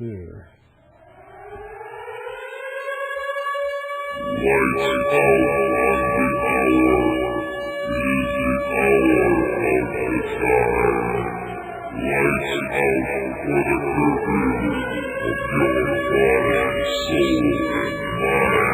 there. Lights out on the hour. It is the hour of the time. Lights out for the curfew of your body, soul, and mind.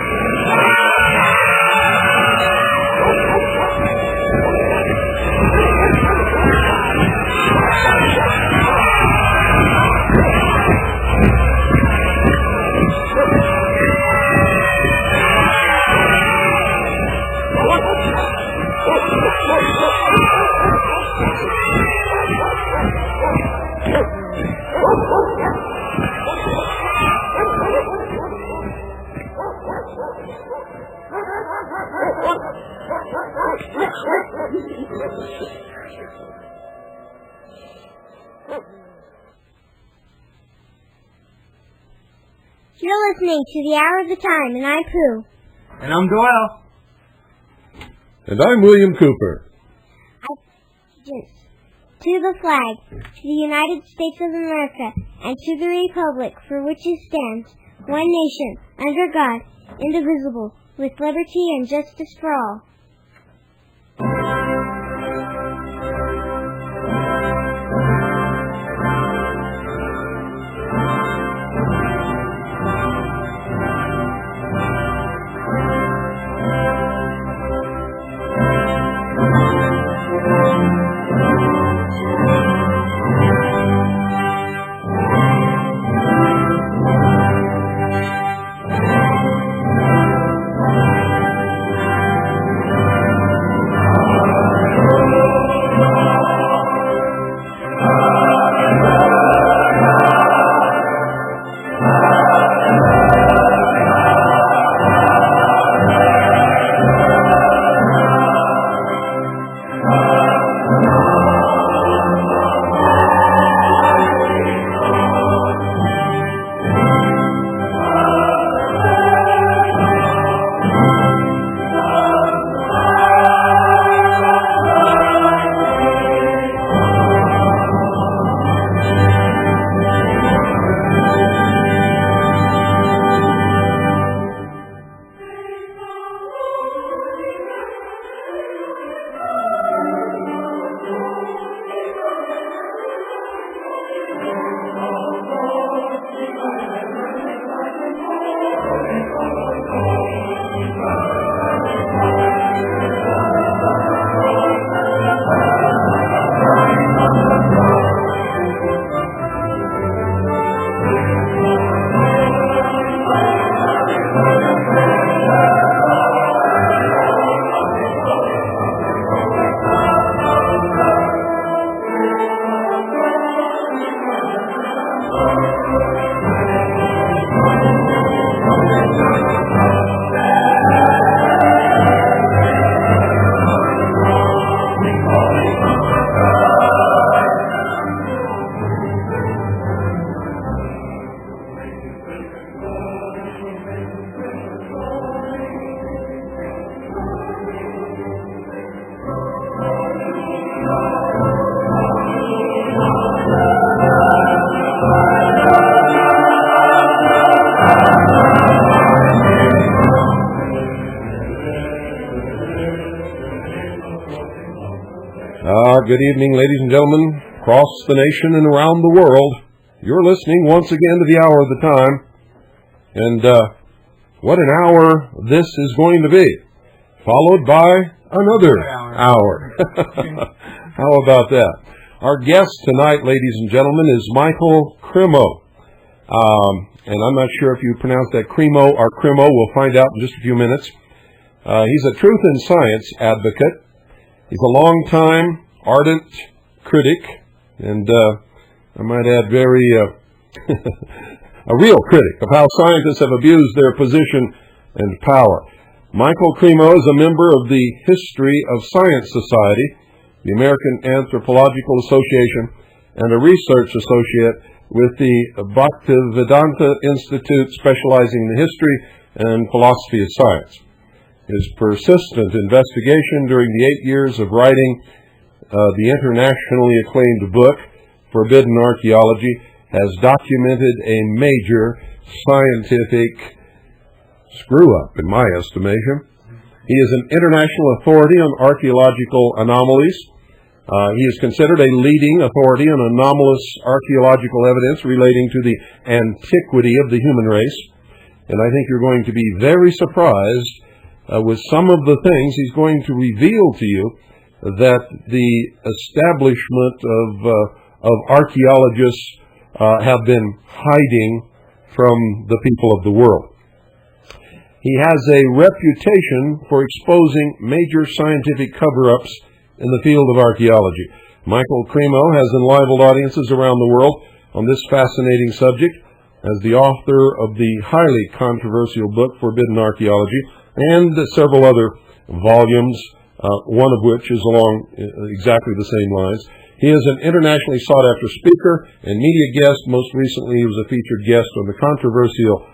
You're listening to The Hour of the Time, and I'm Pooh. And I'm Doyle. And I'm William Cooper. Allegiance to the flag, to the United States of America, and to the republic for which it stands, one nation, under God, indivisible, with liberty and justice for all. Good evening, ladies and gentlemen, across the nation and around the world. You're listening once again to The Hour of the Time. And what an hour this is going to be, followed by another hour. How about that? Our guest tonight, ladies and gentlemen, is Micheal Cremo. And I'm not sure if you pronounce that Cremo or Cremo. We'll find out in just a few minutes. He's a truth and science advocate. He's a long-time ardent critic, and I might add very a real critic of how scientists have abused their position and power. Micheal Cremo is a member of the History of Science Society, the American Anthropological Association, and a research associate with the Bhaktivedanta Institute, specializing in the history and philosophy of science. His persistent investigation during the 8 years of writing the internationally acclaimed book, Forbidden Archaeology, has documented a major scientific screw-up, in my estimation. He is an international authority on archaeological anomalies. He is considered a leading authority on anomalous archaeological evidence relating to the antiquity of the human race. And I think you're going to be very surprised with some of the things he's going to reveal to you that the establishment of archaeologists have been hiding from the people of the world. He has a reputation for exposing major scientific cover-ups in the field of archaeology. Micheal Cremo has enlivened audiences around the world on this fascinating subject as the author of the highly controversial book Forbidden Archaeology and several other volumes, one of which is along exactly the same lines. He is an internationally sought-after speaker and media guest. Most recently, he was a featured guest on the controversial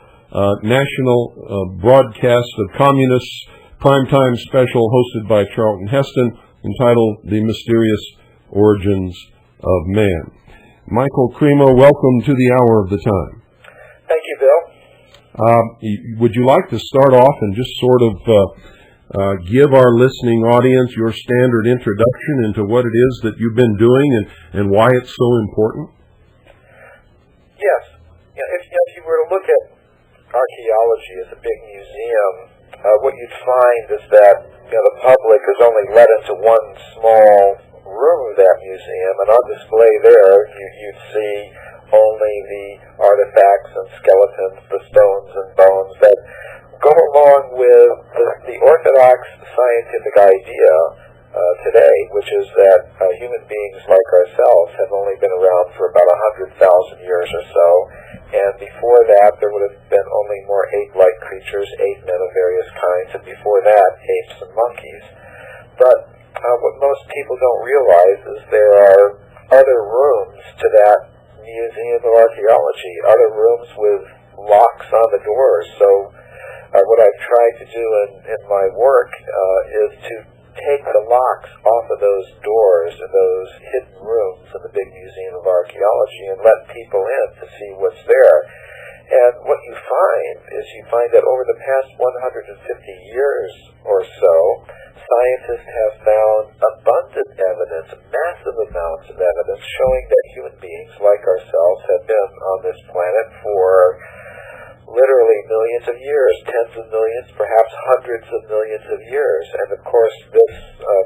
national broadcast of Communists primetime special hosted by Charlton Heston entitled The Mysterious Origins of Man. Micheal Cremo, welcome to the Hour of the Time. Thank you, Bill. Would you like to start off and just sort of give our listening audience your standard introduction into what it is that you've been doing and why it's so important? Yes. If you were to look at archaeology as a big museum, what you'd find is that the public is only let into one small room of that museum, and on display there you'd see only the artifacts and skeletons, the stones and bones that go along with the orthodox scientific idea today, which is that human beings like ourselves have only been around for about 100,000 years or so, and before that there would have been only more ape-like creatures, ape men of various kinds, and before that apes and monkeys. But what most people don't realize is there are other rooms to that Museum of Archaeology, other rooms with locks on the doors. So what I've tried to do in my work is to take the locks off of those doors and those hidden rooms in the big Museum of Archaeology and let people in to see what's there. And what you find that over the past 150 years or so, scientists have found abundant evidence, massive amounts of evidence, showing that human beings like ourselves have been on this planet for literally millions of years, tens of millions, perhaps hundreds of millions of years. And of course, this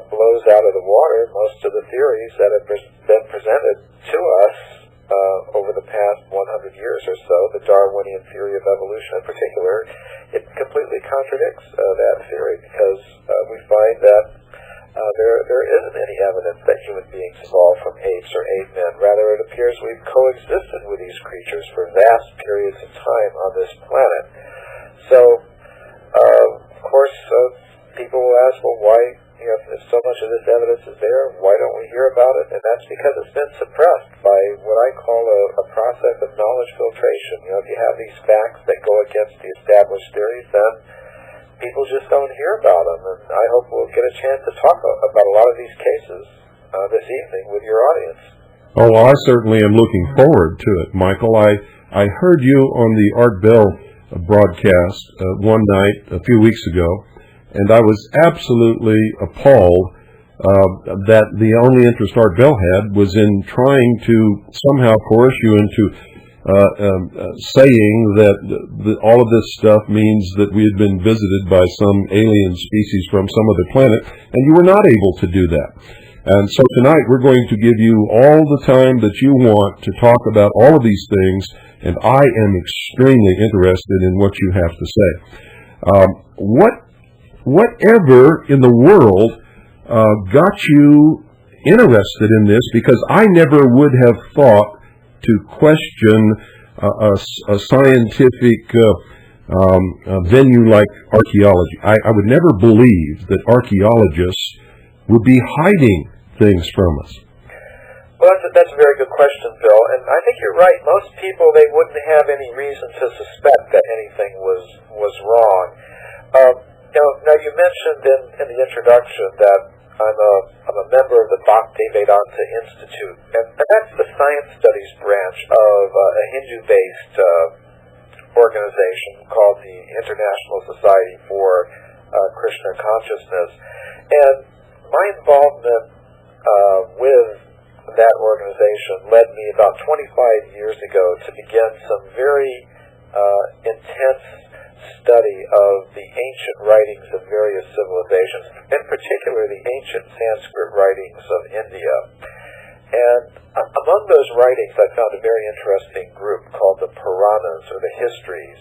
blows out of the water most of the theories that have been presented to us over the past 100 years or so. The Darwinian theory of evolution in particular, it completely contradicts that theory, because we find that there isn't any evidence that human beings evolved from apes or ape men. Rather, it appears we've coexisted with these creatures for vast periods of time on this planet. So, of course, people will ask, well, why, if so much of this evidence is there, why don't we hear about it? And that's because it's been suppressed by what I call a process of knowledge filtration. If you have these facts that go against the established theories, then people just don't hear about them. And I hope we'll get a chance to talk about a lot of these cases this evening with your audience. Oh, well, I certainly am looking forward to it, Micheal. I heard you on the Art Bell broadcast one night a few weeks ago, and I was absolutely appalled that the only interest Art Bell had was in trying to somehow coerce you into saying that all of this stuff means that we had been visited by some alien species from some other planet, and you were not able to do that. And so tonight we're going to give you all the time that you want to talk about all of these things, and I am extremely interested in what you have to say. Whatever in the world got you interested in this? Because I never would have thought to question a scientific venue like archaeology. I would never believe that archaeologists would be hiding things from us. Well, that's a very good question, Bill. And I think you're right. Most people, they wouldn't have any reason to suspect that anything was wrong. Now you mentioned in the introduction that I'm a member of the Bhakti Vedanta Institute, and that's the science studies branch of a Hindu-based organization called the International Society for Krishna Consciousness. And my involvement with that organization led me about 25 years ago to begin some very intense study of the ancient writings of various civilizations, in particular the ancient Sanskrit writings of India. And among those writings, I found a very interesting group called the Puranas, or the histories.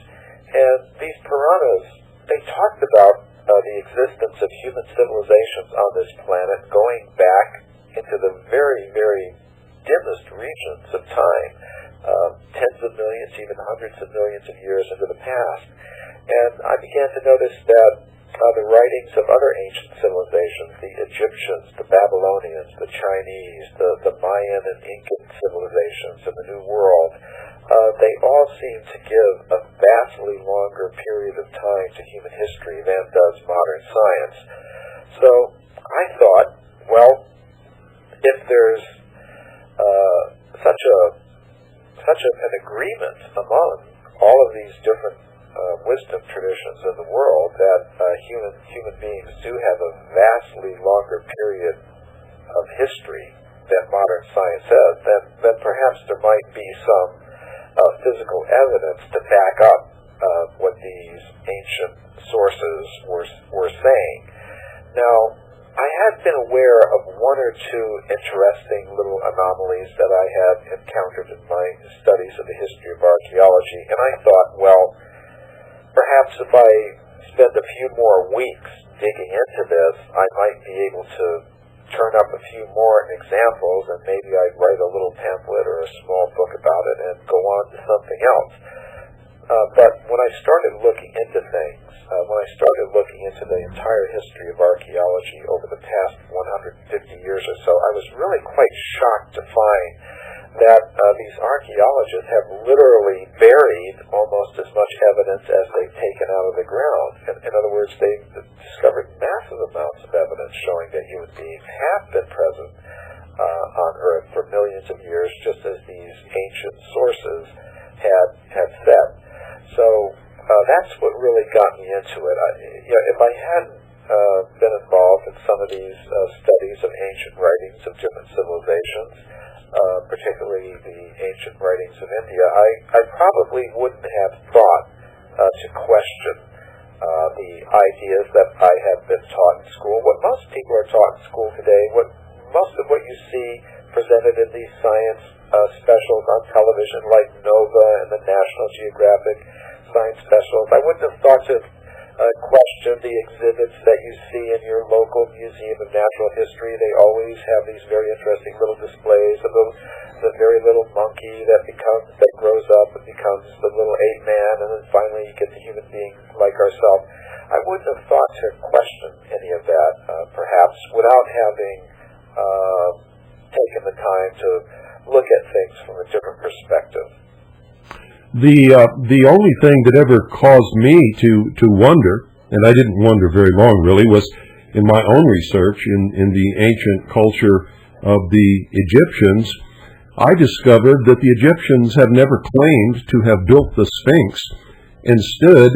And these Puranas, they talked about the existence of human civilizations on this planet going back into the very, very dimmest regions of time, tens of millions, even hundreds of millions of years into the past. And I began to notice that the writings of other ancient civilizations, the Egyptians, the Babylonians, the Chinese, the Mayan and Incan civilizations in the New World, they all seem to give a vastly longer period of time to human history than does modern science. So I thought, well, if there's such an agreement among all of these different wisdom traditions in the world that human beings do have a vastly longer period of history than modern science has, then perhaps there might be some physical evidence to back up what these ancient sources were saying. Now, I had been aware of one or two interesting little anomalies that I had encountered in my studies of the history of archaeology, and I thought, well, perhaps if I spend a few more weeks digging into this, I might be able to turn up a few more examples, and maybe I'd write a little pamphlet or a small book about it and go on to something else. But when I started looking into things, when I started looking into the entire history of archaeology over the past 150 years or so, I was really quite shocked to find that these archaeologists have literally buried almost as much evidence as they've taken out of the ground. In other words, they've discovered massive amounts of evidence showing that human beings have been present on Earth for millions of years, just as these ancient sources had said. So that's what really got me into it. If I hadn't been involved in some of these studies of ancient writings of different civilizations, particularly the ancient writings of India, I probably wouldn't have thought to question the ideas that I had been taught in school. What most people are taught in school today, most of what you see presented in these science specials on television like Nova and the National Geographic science specials, I wouldn't have thought to question the exhibits that you see in your local Museum of Natural History. They always have these very interesting little displays of the very little monkey that grows up and becomes the little ape man, and then finally you get the human being like ourselves. I wouldn't have thought to question any of that, perhaps, without having taken the time to look at things from a different perspective. The only thing that ever caused me to wonder, and I didn't wonder very long really, was in my own research in the ancient culture of the Egyptians. I discovered that the Egyptians have never claimed to have built the Sphinx. Instead,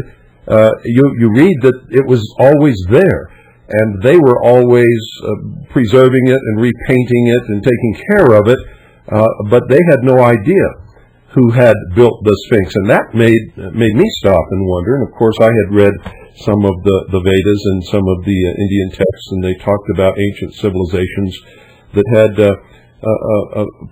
you read that it was always there, and they were always preserving it and repainting it and taking care of it, but they had no idea who had built the Sphinx, and that made me stop and wonder. And of course, I had read some of the Vedas and some of the Indian texts, and they talked about ancient civilizations that had a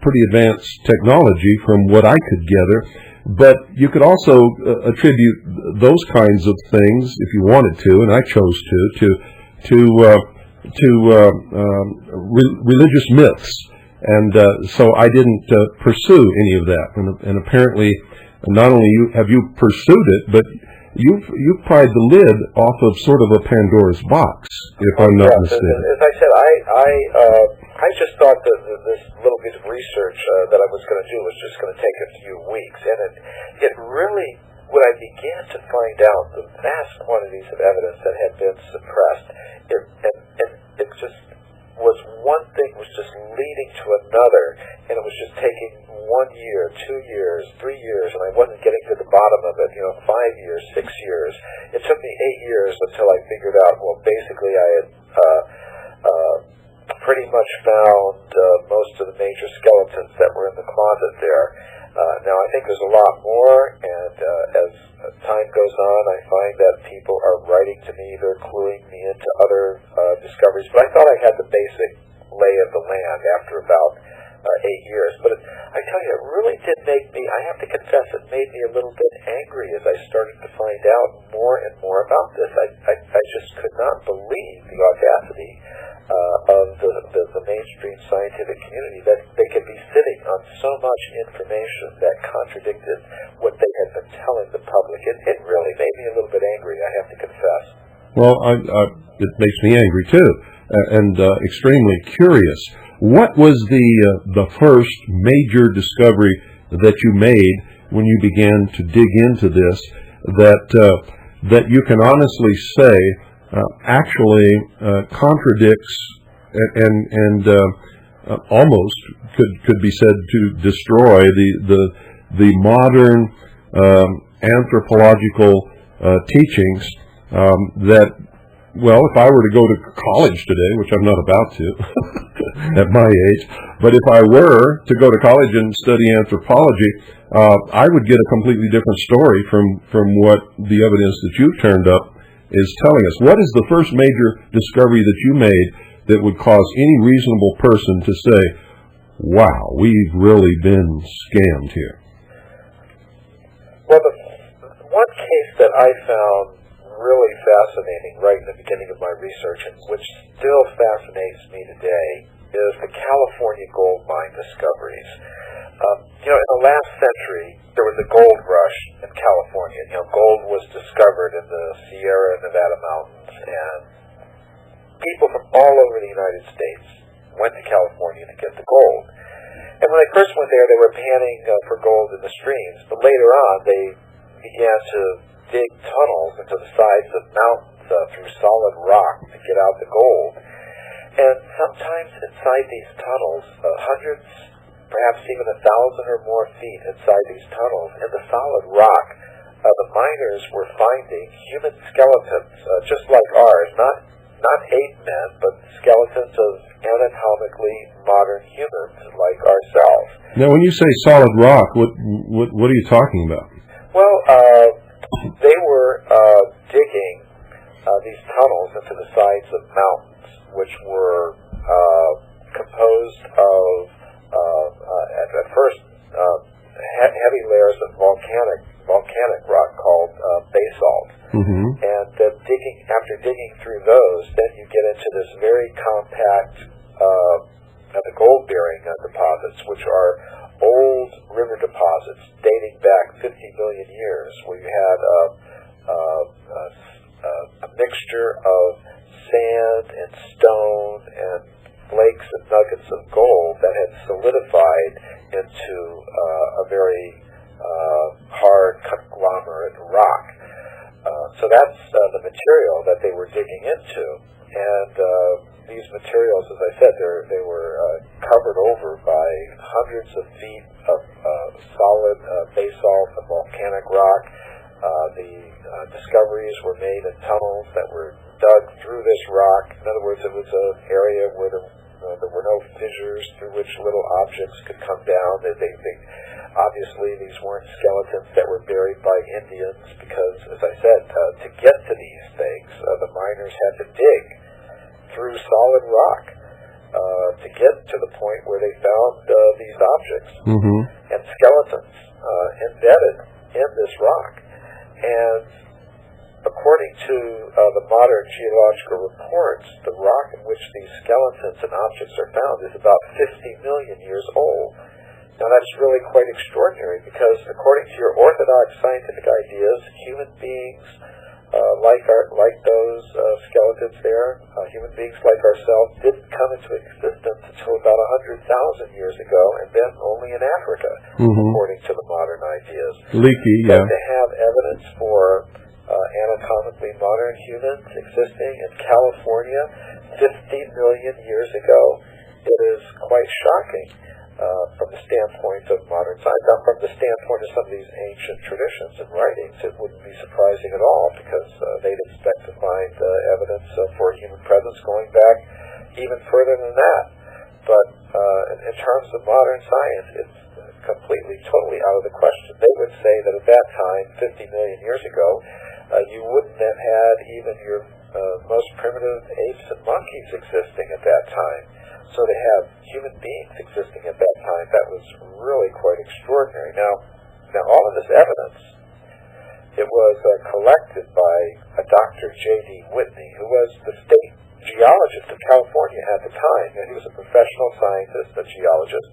pretty advanced technology from what I could gather. But you could also attribute those kinds of things, if you wanted to, and I chose to religious myths. And so I didn't pursue any of that. And apparently, not only have you pursued it, but you've pried the lid off of sort of a Pandora's box, if I'm not mistaken. As I said, I just thought that this little bit of research that I was going to do was just going to take a few weeks, and it really, when I began to find out the vast quantities of evidence that had been suppressed, it just was one thing was just leading to another, and it was just taking 1 year, 2 years, 3 years, and I wasn't getting to the bottom of it, 5 years, 6 years. It took me 8 years until I figured out, well, basically I had pretty much found most of the major skeletons that were in the closet there. Now, I think there's a lot more, and as time goes on, I find that people are writing to me, they're cluing me into other discoveries, but I thought I had the basic lay of the land after about 8 years. But I tell you, it really did make me, I have to confess, it made me a little bit angry as I started to find out more and more about this. I just could not believe the audacity of the mainstream scientific community that they could be sitting on so much information that contradicted what they had been telling the public. It really made me a little bit angry, I have to confess. Well, it makes me angry too, and extremely curious. What was the first major discovery that you made when you began to dig into this that you can honestly say actually contradicts and almost could be said to destroy the modern anthropological teachings that, well, if I were to go to college today, which I'm not about to at my age, but if I were to go to college and study anthropology, I would get a completely different story from what the evidence that you've turned up is telling us. What is the first major discovery that you made that would cause any reasonable person to say, wow, we've really been scammed here? Well, the one case that I found really fascinating right in the beginning of my research, and which still fascinates me today, is the California gold mine discoveries. In the last century, there was a gold rush in California. Gold was discovered in the Sierra Nevada mountains, and people from all over the United States went to California to get the gold. And when they first went there, they were panning for gold in the streams, but later on, they began to dig tunnels into the sides of mountains through solid rock to get out the gold. And sometimes inside these tunnels, hundreds, perhaps even 1,000 or more feet inside these tunnels, in the solid rock, the miners were finding human skeletons, just like ours, not ape men, but skeletons of anatomically modern humans like ourselves. Now, when you say solid rock, what are you talking about? Well, they were digging these tunnels into the sides of mountains, which were composed of, at first, heavy layers of volcanic rock called basalt. Mm-hmm. And after digging through those, then you get into this very compact, the gold-bearing deposits, which are old river deposits dating back 50 million years, where you had a mixture of sand and stone and flakes and nuggets of gold that had solidified into a very hard conglomerate rock. So that's the material that they were digging into. And these materials, as I said, they were covered over by hundreds of feet of solid basalt and volcanic rock. The discoveries were made in tunnels that were dug through this rock. In other words, it was an area where there were no fissures through which little objects could come down. Obviously, these weren't skeletons that were buried by Indians because, as I said, to get to these things, the miners had to dig through solid rock to get to the point where they found these objects and skeletons embedded in this rock. And according to the modern geological reports, the rock in which these skeletons and objects are found is about 50 million years old. Now that's really quite extraordinary because according to your orthodox scientific ideas, human beings like those skeletons there, human beings like ourselves, didn't come into existence until about 100,000 years ago, and then only in Africa, according to the modern ideas. Leaky, yeah. But to have evidence for anatomically modern humans existing in California 50 million years ago it is quite shocking from the standpoint of modern science. Now, from the standpoint of some of these ancient traditions and writings, it wouldn't be surprising at all, because they'd expect to find evidence for human presence going back even further than that. But in terms of modern science, it's completely, totally out of the question. They would say that at that time, 50 million years ago, you wouldn't have had even your most primitive apes and monkeys existing at that time. So to have human beings existing at that time, that was really quite extraordinary. Now all of this evidence, it was collected by a Dr. J.D. Whitney, who was the state geologist of California at the time, and he was a professional scientist, a geologist.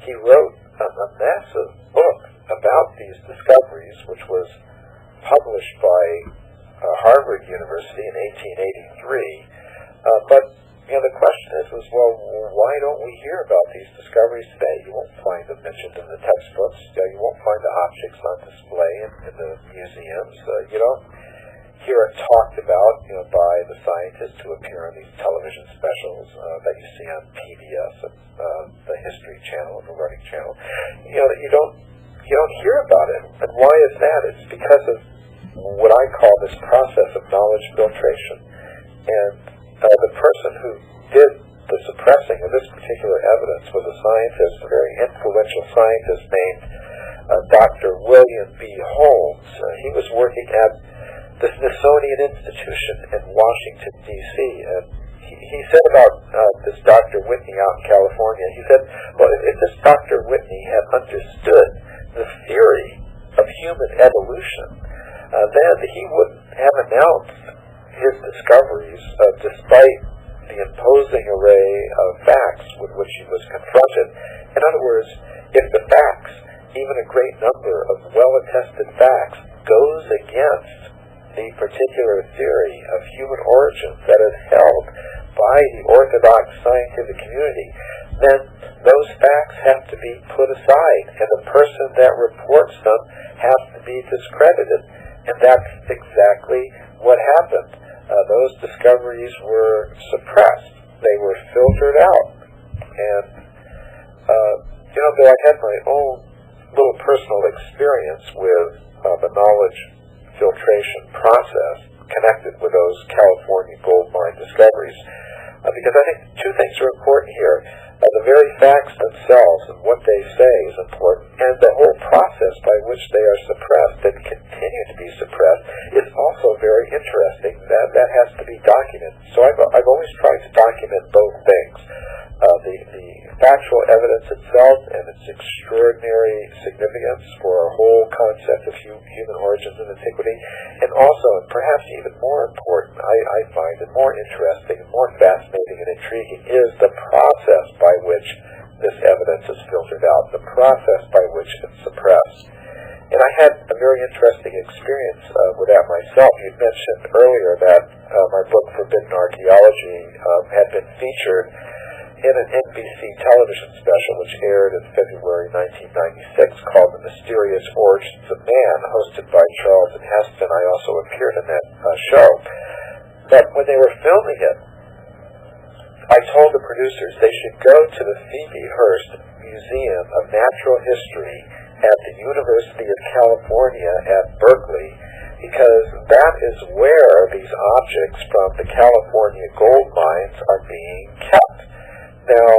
He wrote a massive book about these discoveries, which was published by Harvard University in 1883. But the question is, well, why don't we hear about these discoveries today? You won't find them mentioned in the textbooks. You won't find the objects on display in the museums. You don't hear it talked about, by the scientists who appear on these television specials that you see on PBS, the History Channel, the Learning Channel. You don't hear about it. And why is that? It's because of what I call this process of knowledge filtration. And the person who did the suppressing of this particular evidence was a scientist, a very influential scientist named Dr. William B. Holmes. He was working at the Smithsonian Institution in Washington, D.C., and he said about this Dr. Whitney out in California, he said, well, if this Dr. Whitney had understood the theory of human evolution, then he wouldn't have announced his discoveries despite the imposing array of facts with which he was confronted. In other words, if the facts, even a great number of well-attested facts, goes against the particular theory of human origins that is held by the orthodox scientific community, then those facts have to be put aside, and the person that reports them has to be discredited. And that's exactly what happened. Those discoveries were suppressed. They were filtered out. And, though I had my own little personal experience with the knowledge filtration process connected with those California gold mine discoveries, because I think two things are important here. The very facts themselves and what they say is important, and the whole process by which they are suppressed and continue to be suppressed is also very interesting. That has to be documented. So I've always tried to document both things. The factual evidence itself and its extraordinary significance for our whole concept of human origins and antiquity, and also, and perhaps even more important, I find it more interesting and more fascinating and intriguing, is the process by which this evidence is filtered out, the process by which it's suppressed. And I had a very interesting experience with that myself. You mentioned earlier that my book, Forbidden Archaeology, had been featured in an NBC television special which aired in February 1996 called The Mysterious Origins of Man, hosted by Charlton Heston. I also appeared in that show. But when they were filming it, I told the producers they should go to the Phoebe Hearst Museum of Natural History at the University of California at Berkeley, because that is where these objects from the California gold mines are being kept. Now,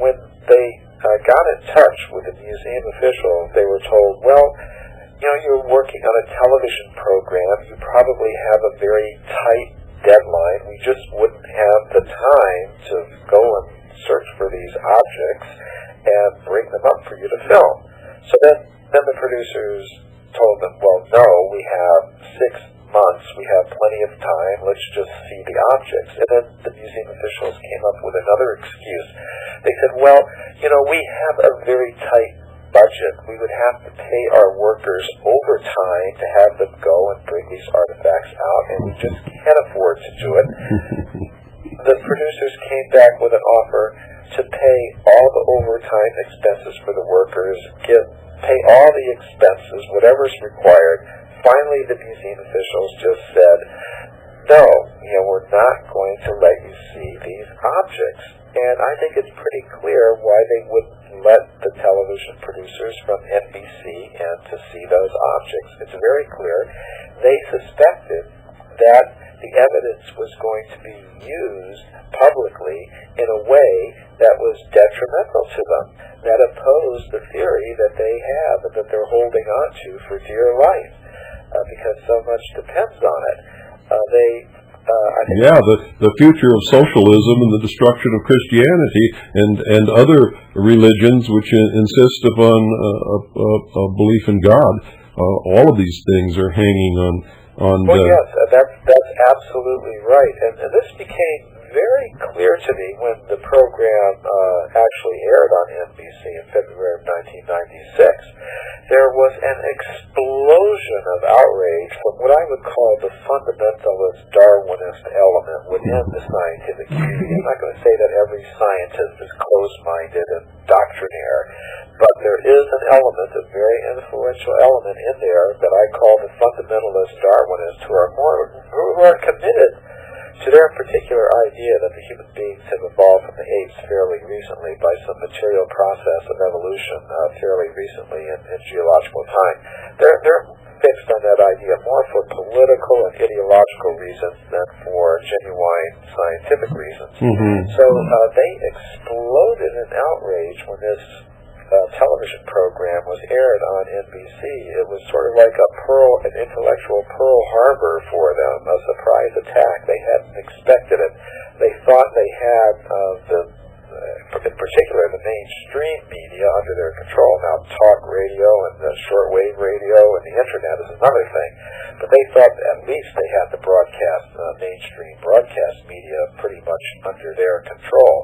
when they got in touch with the museum officials, they were told, well, you're working on a television program, you probably have a very tight deadline, we just wouldn't have the time to go and search for these objects and bring them up for you to film. So then the producers told them, well, no, we have 6 months, we have plenty of time, let's just see the objects. And then the museum officials came up with another excuse. They said, well, we have a very tight budget. We would have to pay our workers overtime to have them go and bring these artifacts out, and we just can't afford to do it. The producers came back with an offer to pay all the overtime expenses for the workers, pay all the expenses, whatever's required. Finally, the museum officials just said, no, we're not going to let you see these objects. And I think it's pretty clear why they wouldn't let the television producers from NBC in to see those objects. It's very clear. They suspected that the evidence was going to be used publicly in a way that was detrimental to them, that opposed the theory that they have and that they're holding on to for dear life, because so much depends on it. The future of socialism and the destruction of Christianity and other religions which insist upon a belief in God. All of these things are hanging on. Well, yes, that's absolutely right, and this became very clear to me when the program actually aired on NBC in February of 1996. There was an explosion of outrage from what I would call the fundamentalist Darwinist element within the scientific community. I'm not going to say that every scientist is closed-minded and doctrinaire, but there is an element, a very influential element in there that I call the fundamentalist Darwinists who are committed to their particular idea that the human beings have evolved from the apes fairly recently by some material process of evolution fairly recently in geological time. They're fixed on that idea more for political and ideological reasons than for genuine scientific reasons. So they exploded in outrage when this television program was aired on NBC. It was sort of like an intellectual Pearl Harbor for them, a surprise attack. They hadn't expected it. They thought they had in particular the mainstream media under their control. Now talk radio and the shortwave radio and the internet is another thing. But they thought at least they had the mainstream broadcast media pretty much under their control.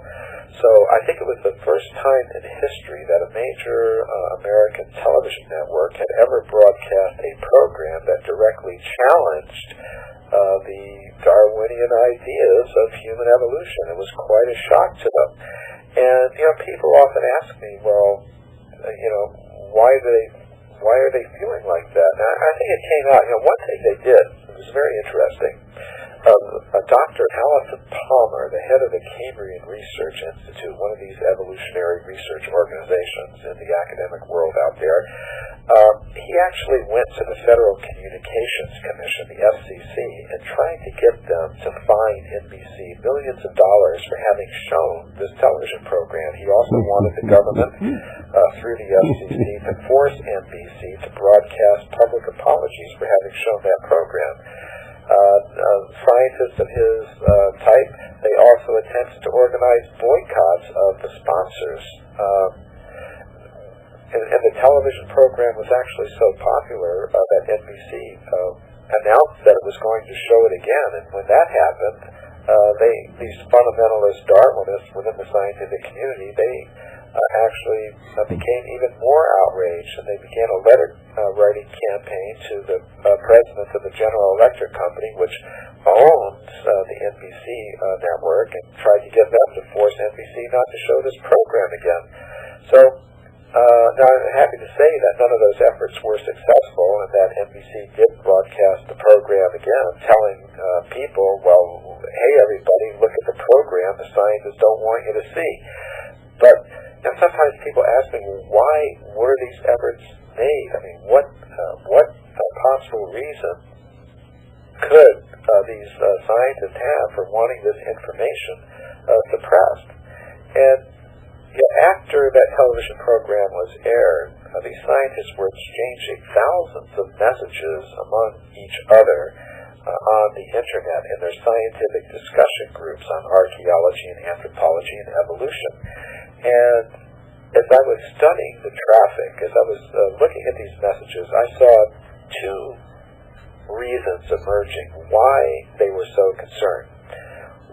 So I think it was the first time in history that a major American television network had ever broadcast a program that directly challenged the Darwinian ideas of human evolution. It was quite a shock to them. And, people often ask me, well, why are they feeling like that? And I think it came out, one thing they did, it was very interesting. Dr. Allison Palmer, the head of the Cambrian Research Institute, one of these evolutionary research organizations in the academic world out there, he actually went to the Federal Communications Commission, the FCC, and tried to get them to fine NBC millions of dollars for having shown this television program. He also wanted the government, through the FCC, to force NBC to broadcast public apologies for having shown that program. Scientists of his type, they also attempted to organize boycotts of the sponsors. And the television program was actually so popular that NBC announced that it was going to show it again. And when that happened, these fundamentalist Darwinists within the scientific community, they actually became even more outraged, and they began a letter-writing campaign to the president of the General Electric Company, which owns the NBC network, and tried to get them to force NBC not to show this program again. So now I'm happy to say that none of those efforts were successful, and that NBC did broadcast the program again, telling people, well, hey, everybody, look at the program the scientists don't want you to see. But sometimes people ask me, why were these efforts made? I mean, what possible reason could these scientists have for wanting this information suppressed? And after that television program was aired, these scientists were exchanging thousands of messages among each other on the internet in their scientific discussion groups on archaeology and anthropology and evolution. And as I was studying the traffic, as I was looking at these messages, I saw two reasons emerging why they were so concerned.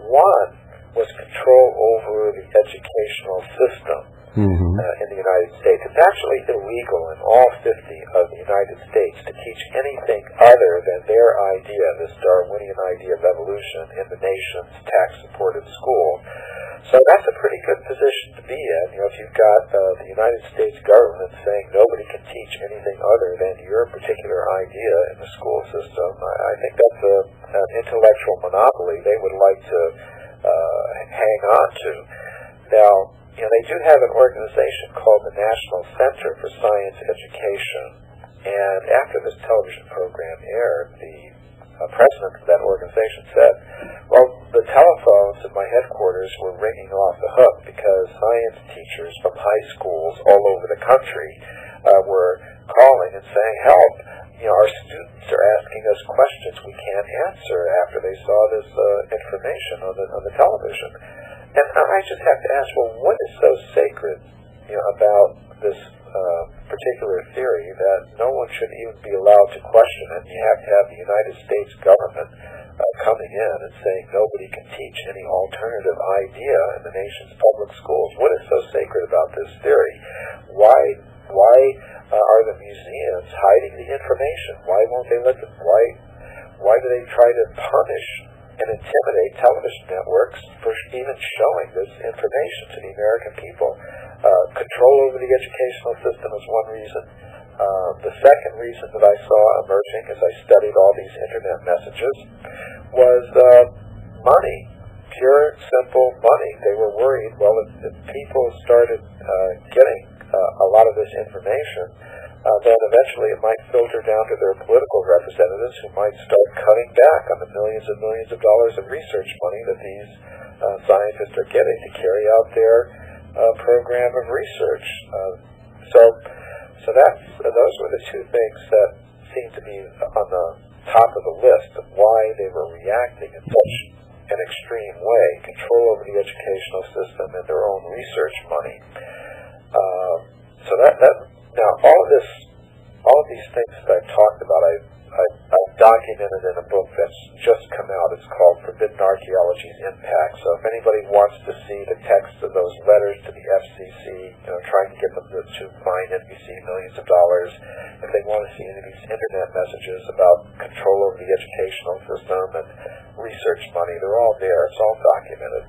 One was control over the educational system in the United States. It's actually illegal in all 50 of the United States to teach anything other than their idea, this Darwinian idea of evolution, in the nation's tax-supported school. So that's a pretty good position to be in. If you've got the United States government saying nobody can teach anything other than your particular idea in the school system, I think that's an intellectual monopoly they would like to hang on to. Now, they do have an organization called the National Center for Science Education, and after this television program aired, the president of that organization said, well, the telephones at my headquarters were ringing off the hook because science teachers from high schools all over the country were calling and saying, help, our students are asking us questions we can't answer after they saw this information on the television. And I just have to ask, well, what is so sacred about this particular theory that no one should even be allowed to question it? You have to have the United States government coming in and saying nobody can teach any alternative idea in the nation's public schools. What is so sacred about this theory? Why are the museums hiding the information? Why won't they let them? Why do they try to punish and intimidate television networks for even showing this information to the American people? Control over the educational system is one reason. The second reason that I saw emerging as I studied all these internet messages was money, pure, simple money. They were worried, well, if people started getting a lot of this information, then eventually it might filter down to their political representatives who might start cutting back on the millions and millions of dollars of research money that these scientists are getting to carry out their program of research. So those were the two things that seemed to be on the top of the list of why they were reacting in such an extreme way: control over the educational system and their own research money. So now all of these things that I've talked about, I've documented in a book that's just come out. It's called Forbidden Archaeology's Impact. So if anybody wants to see the text of those letters to the FCC, trying to get them to fine NBC millions of dollars, if they want to see any of these internet messages about control over the educational system and research money, they're all there. It's all documented.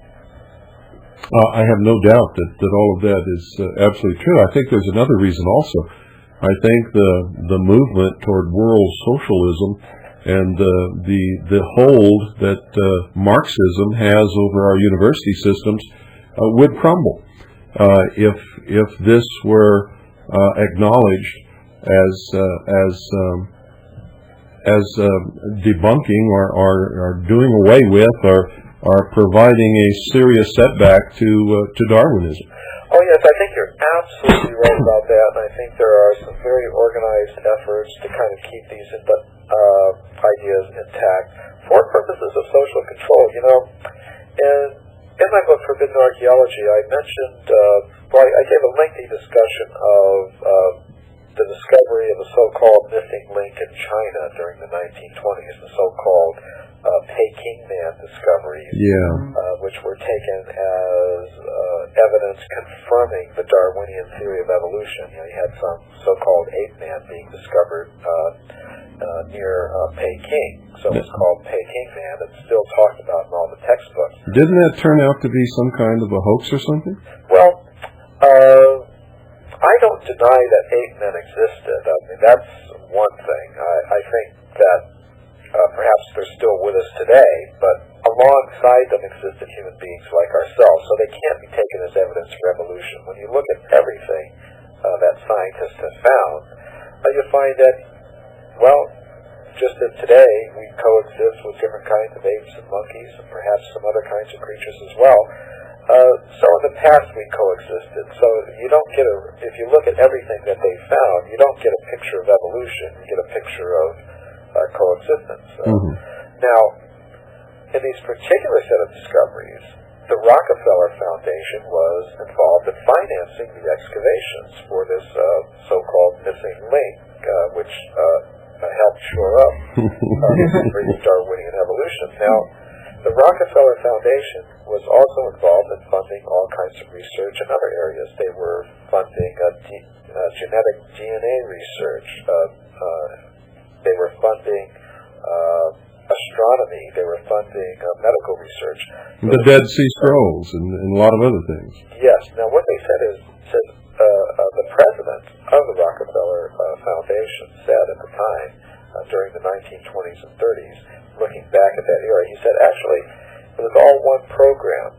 I have no doubt that all of that is absolutely true. I think there's another reason also. I think the movement toward world socialism and the hold that Marxism has over our university systems would crumble if this were acknowledged as debunking or doing away with or providing a serious setback to Darwinism. Oh, yes, I think you're absolutely right about that, and I think there are some very organized efforts to kind of keep these ideas intact for purposes of social control. In my book, Forbidden Archaeology, I mentioned, I gave a lengthy discussion of the discovery of the so-called missing link in China during the 1920s, the so-called Peking Man discoveries, which were taken as evidence confirming the Darwinian theory of evolution. You had some so-called ape man being discovered near Peking, so it's called Peking Man. It's still talked about in all the textbooks. Didn't that turn out to be some kind of a hoax or something? Well, I don't deny that ape men existed. I mean, that's one thing. I think that perhaps they're still with us today, but alongside them existed human beings like ourselves, so they can't be taken as evidence for evolution. When you look at everything that scientists have found, you find that, well, just as today we coexist with different kinds of apes and monkeys and perhaps some other kinds of creatures as well, so in the past we coexisted. So you don't get if you look at everything that they found, you don't get a picture of evolution, you get a picture of coexistence. Now, in these particular set of discoveries, the Rockefeller Foundation was involved in financing the excavations for this so-called missing link, which helped shore up the Darwinian evolution. Now, the Rockefeller Foundation was also involved in funding all kinds of research in other areas. They were funding genetic DNA research. They were funding astronomy. They were funding medical research. The Dead Sea Scrolls and a lot of other things. Yes. Now, what they said is the president of the Rockefeller Foundation said at the time, during the 1920s and 30s, looking back at that era, he said, actually, it was all one program.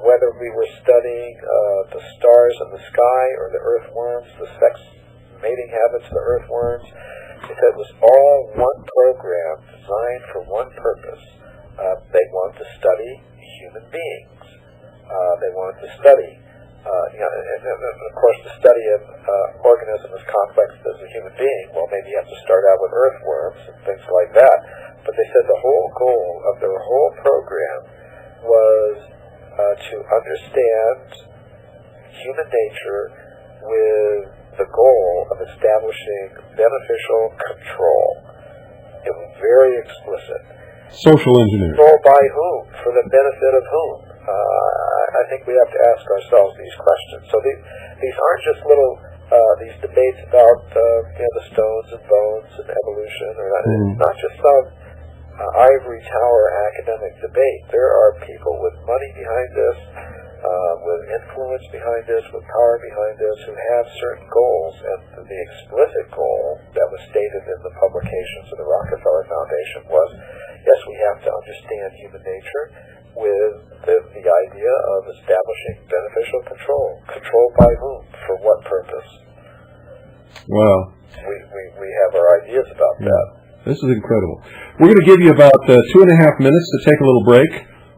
whether we were studying the stars in the sky or the earthworms, the sex mating habits of the earthworms, it was all one program designed for one purpose. They wanted to study human beings. They wanted to study, and of course, the study of organism as complex as a human being, well, maybe you have to start out with earthworms and things like that. But they said the whole goal of their whole program was to understand human nature with the goal of establishing beneficial control. It was very explicit. Social engineering. Control by whom? For the benefit of whom? I think we have to ask ourselves these questions. So these aren't just little these debates about the stones and bones and evolution, or it's not just some ivory tower academic debate. There are people with money behind this, with influence behind this, with power behind this, who have certain goals, and the explicit goal that was stated in the publications of the Rockefeller Foundation was, yes, we have to understand human nature with the idea of establishing beneficial control. Control by whom? For what purpose? Wow. We have our ideas about that. This is incredible. We're going to give you about 2.5 minutes to take a little break,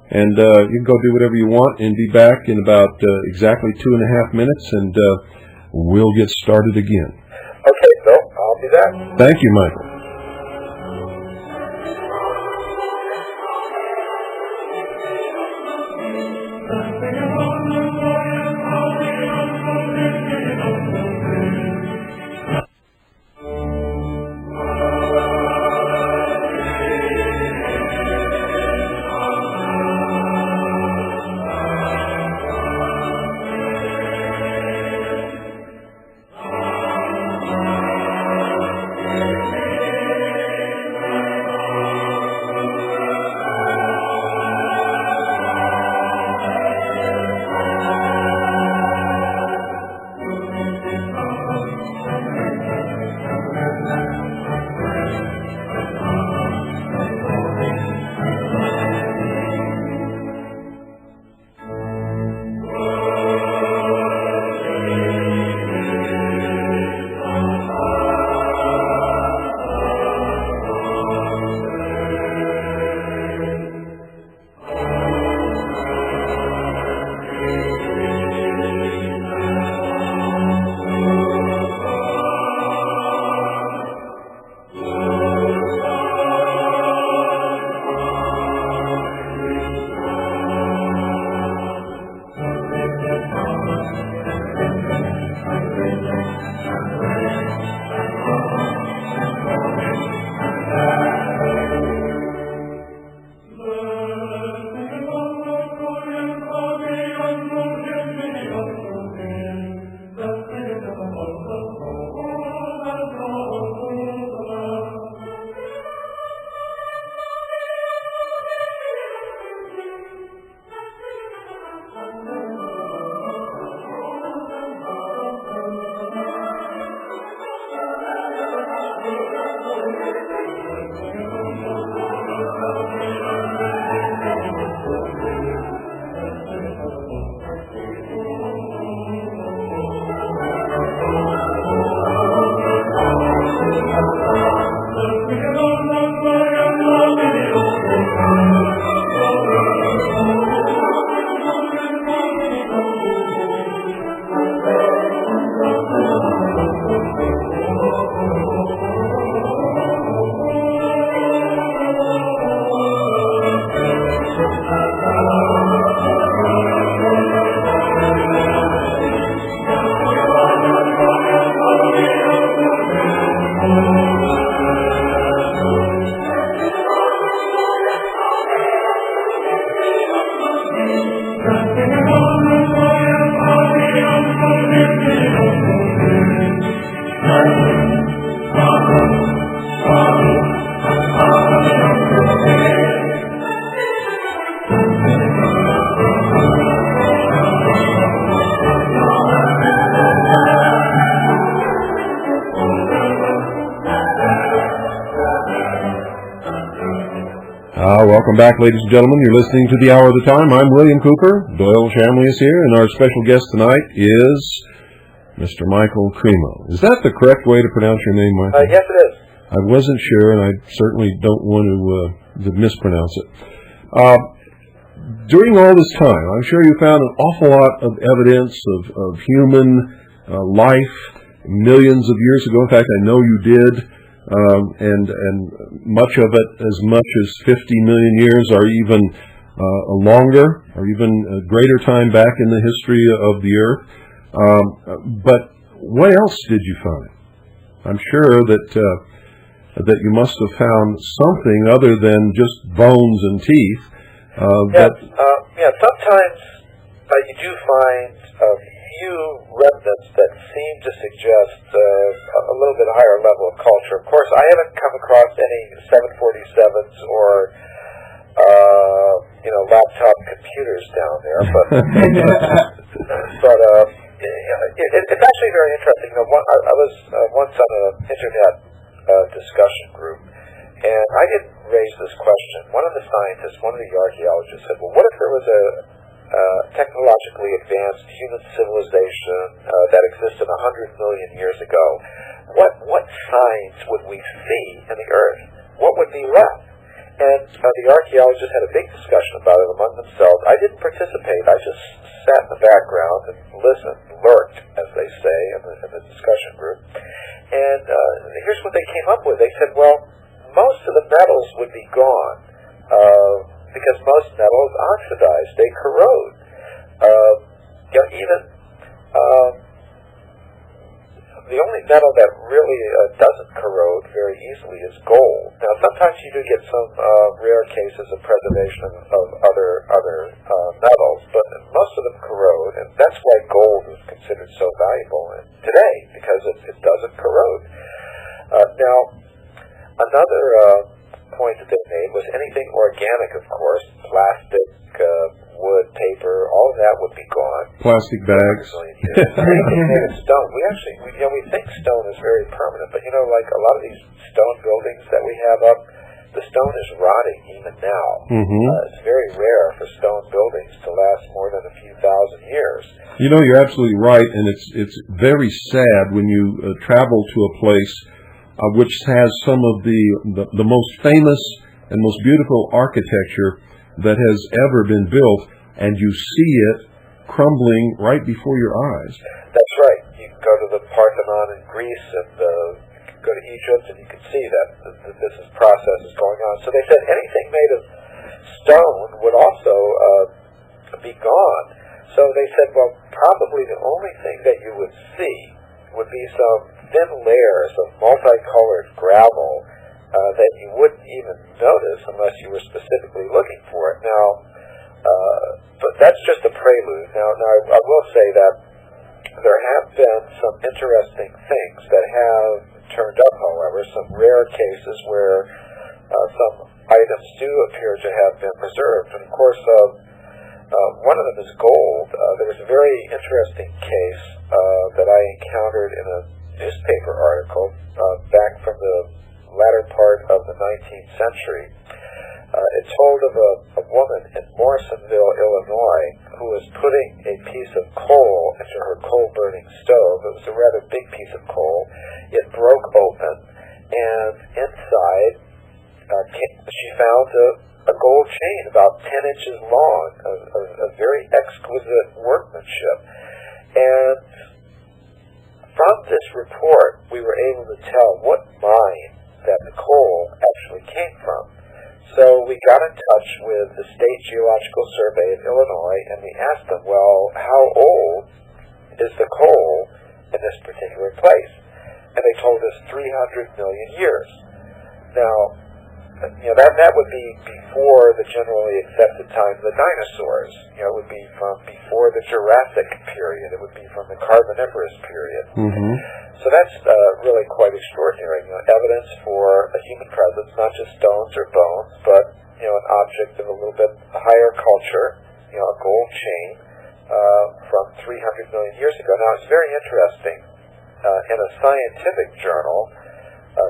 and you can go do whatever you want and be back in about exactly 2.5 minutes, and we'll get started again. Okay, Bill, I'll be back. Thank you, Michael. Welcome back, ladies and gentlemen. You're listening to The Hour of the Time. I'm William Cooper. Doyle Shamley is here, and our special guest tonight is Mr. Micheal Cremo. Is that the correct way to pronounce your name, Michael? Yes, it is. I wasn't sure, and I certainly don't want to mispronounce it. During all this time, I'm sure you found an awful lot of evidence of human life millions of years ago. In fact, I know you did, and much of it as much as 50 million years, or even longer, or even a greater time back in the history of the Earth. But what else did you find? I'm sure that you must have found something other than just bones and teeth. Sometimes you do find a few remnants that seem to suggest a little bit higher level of culture. Of course, I haven't come across any 747s or laptop computers down there, but it's actually very interesting. I was once on an internet discussion group, and I did raise this question. One of the scientists, one of the archaeologists said, well, what if there was a technologically advanced human civilization that existed 100 million years ago? What signs would we see in the Earth? What would be left? And the archaeologists had a big discussion about it among themselves. I didn't participate. I just sat in the background and listened, lurked, as they say, in the discussion group. And here's what they came up with. They said, well, most of the metals would be gone because most metals oxidize. They corrode. The only metal that really doesn't corrode very easily is gold. Now, sometimes you do get some rare cases of preservation of other metals, but most of them corrode, and that's why gold is considered so valuable today, because it doesn't corrode. Now, another point that they made was anything organic, of course, plastic, wood, paper, all of that would be gone. Plastic bags. Anything made of stone. We think stone is very permanent, but like a lot of these stone buildings that we have up, the stone is rotting even now. It's very rare for stone buildings to last more than a few thousand years. You're absolutely right, and it's very sad when you travel to a place which has some of the most famous and most beautiful architecture that has ever been built, and you see it crumbling right before your eyes. That's right. You can go to the Parthenon in Greece and go to Egypt, and you can see that this process is going on. So they said anything made of stone would also be gone. So they said, well, probably the only thing that you would see would be some thin layers of multicolored gravel that you wouldn't even notice unless you were specifically looking for it. Now, but that's just a prelude. Now I will say that there have been some interesting things that have turned up, however, some rare cases where some items do appear to have been preserved. And of course, one of them is gold. There was a very interesting case that I encountered in a newspaper article back from the latter part of the 19th century. It told of a woman in Morrisonville, Illinois, who was putting a piece of coal into her coal-burning stove. It was a rather big piece of coal. It broke open, and inside she found a gold chain about 10 inches long, a very exquisite workmanship. And from this report, we were able to tell what mine that the coal actually came from. So we got in touch with the State Geological Survey of Illinois, and we asked them, well, how old is the coal in this particular place? And they told us 300 million years. Now, that would be before the generally accepted time of the dinosaurs. It would be from before the Jurassic period. It would be from the Carboniferous period. So that's really quite extraordinary. Evidence for a human presence, not just stones or bones, but an object of a little bit higher culture. A gold chain from 300 million years ago. Now it's very interesting. In a scientific journal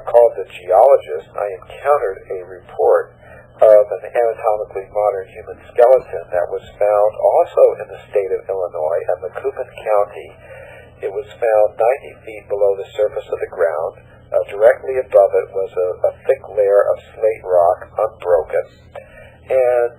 called The Geologist, I encountered a report of an anatomically modern human skeleton that was found also in the state of Illinois at Macoupin County. It was found 90 feet below the surface of the ground. Directly above it was a thick layer of slate rock, unbroken. And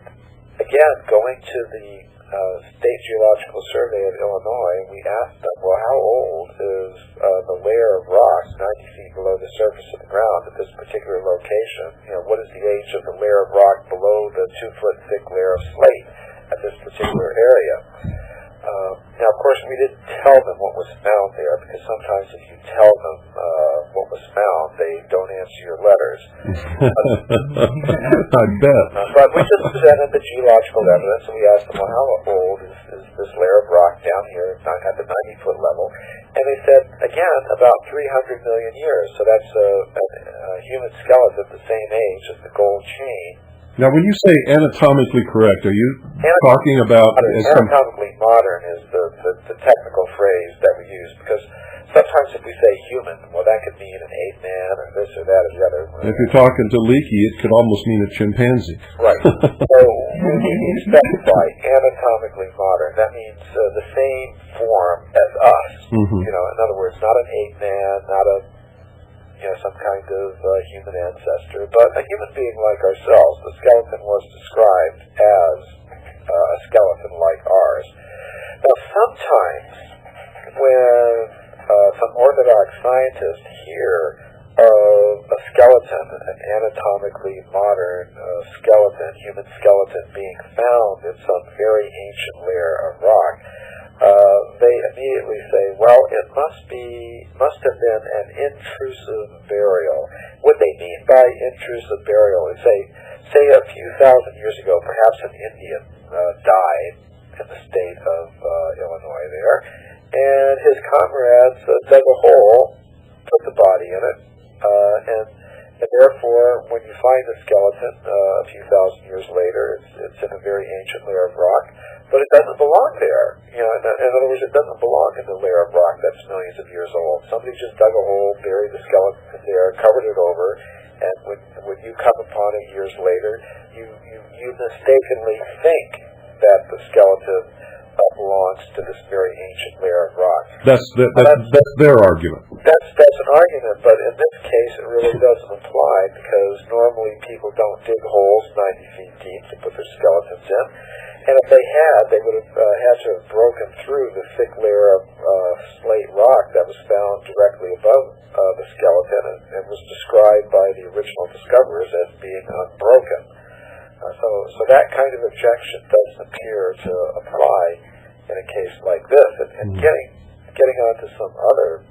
again, going to the State Geological Survey of Illinois, we asked them, well, how old is the layer of rock 90 feet below the surface of the ground at this particular location? What is the age of the layer of rock below the 2-foot thick layer of slate at this particular area? Now, of course, we didn't tell them what was found there, because sometimes if you tell them what was found, they don't answer your letters. I bet. But we just presented the geological evidence, and we asked them, well, how old is this layer of rock down here at the 90-foot level? And they said, again, about 300 million years. So that's a human skeleton the same age as the gold chain. Now, when you say anatomically correct, are you talking about... Anatomically modern is the technical phrase that we use, because sometimes if we say human, well, that could mean an ape man or this or that or the other. If you're talking to Leakey, it could almost mean a chimpanzee. Right. So when you specify anatomically modern, that means the same form as us. Mm-hmm. In other words, not an ape man, not a some kind of human ancestor, but a human being like ourselves. The skeleton was described as a skeleton like ours. Now, sometimes when some orthodox scientists hear of a skeleton, an anatomically modern skeleton, human skeleton being found in some very ancient layer of rock, they immediately say, well, it must have been an intrusive burial. What they mean by intrusive burial is say a few thousand years ago, perhaps an Indian died in the state of Illinois there, and his comrades dug a hole, put the body in it, and therefore, when you find the skeleton a few thousand years later, it's in a very ancient layer of rock, but it doesn't belong there. In other words, it doesn't belong in the layer of rock that's millions of years old. Somebody just dug a hole, buried the skeleton there, covered it over, and when you come upon it years later, you mistakenly think that the skeleton belongs to this very ancient layer of rock. That's their argument. That's an argument, but in this case it really doesn't apply, because normally people don't dig holes 90 feet deep to put their skeletons in, and if they had, they would have had to have broken through the thick layer of slate rock that was found directly above the skeleton and was described by the original discoverers as being unbroken. So that kind of objection doesn't appear to apply in a case like this. And getting on to some other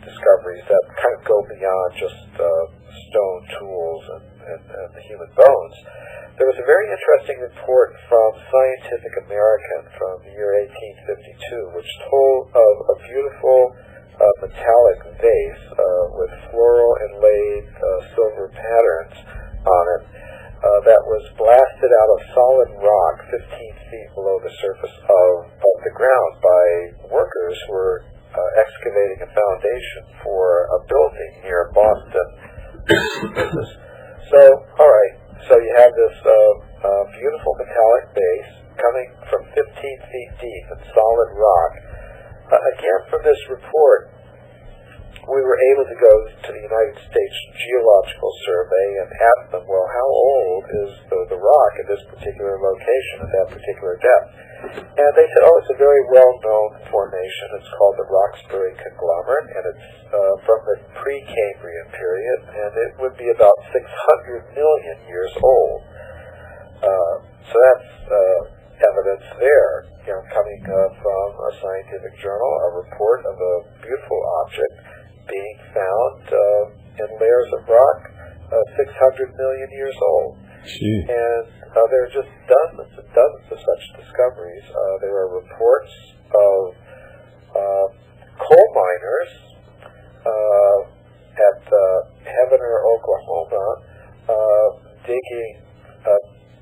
discoveries that kind of go beyond just stone tools and the human bones, there was a very interesting report from Scientific American from the year 1852, which told of a beautiful metallic vase with floral inlaid silver patterns on it that was blasted out of solid rock 15 feet below the surface of the ground by workers who were excavating a foundation for a building near Boston. So, all right, so you have this beautiful metallic base coming from 15 feet deep in solid rock. Again, from this report, we were able to go to the United States Geological Survey and ask them, well, how old is the rock at this particular location at that particular depth? And they said, oh, it's a very well-known formation. It's called the Roxbury Conglomerate, and it's from the pre-Cambrian period, and it would be about 600 million years old. So that's evidence there, coming from a scientific journal, a report of a beautiful object being found in layers of rock 600 million years old. Gee. And there are just dozens and dozens of such discoveries. There are reports of coal miners at Heavener, Oklahoma, digging.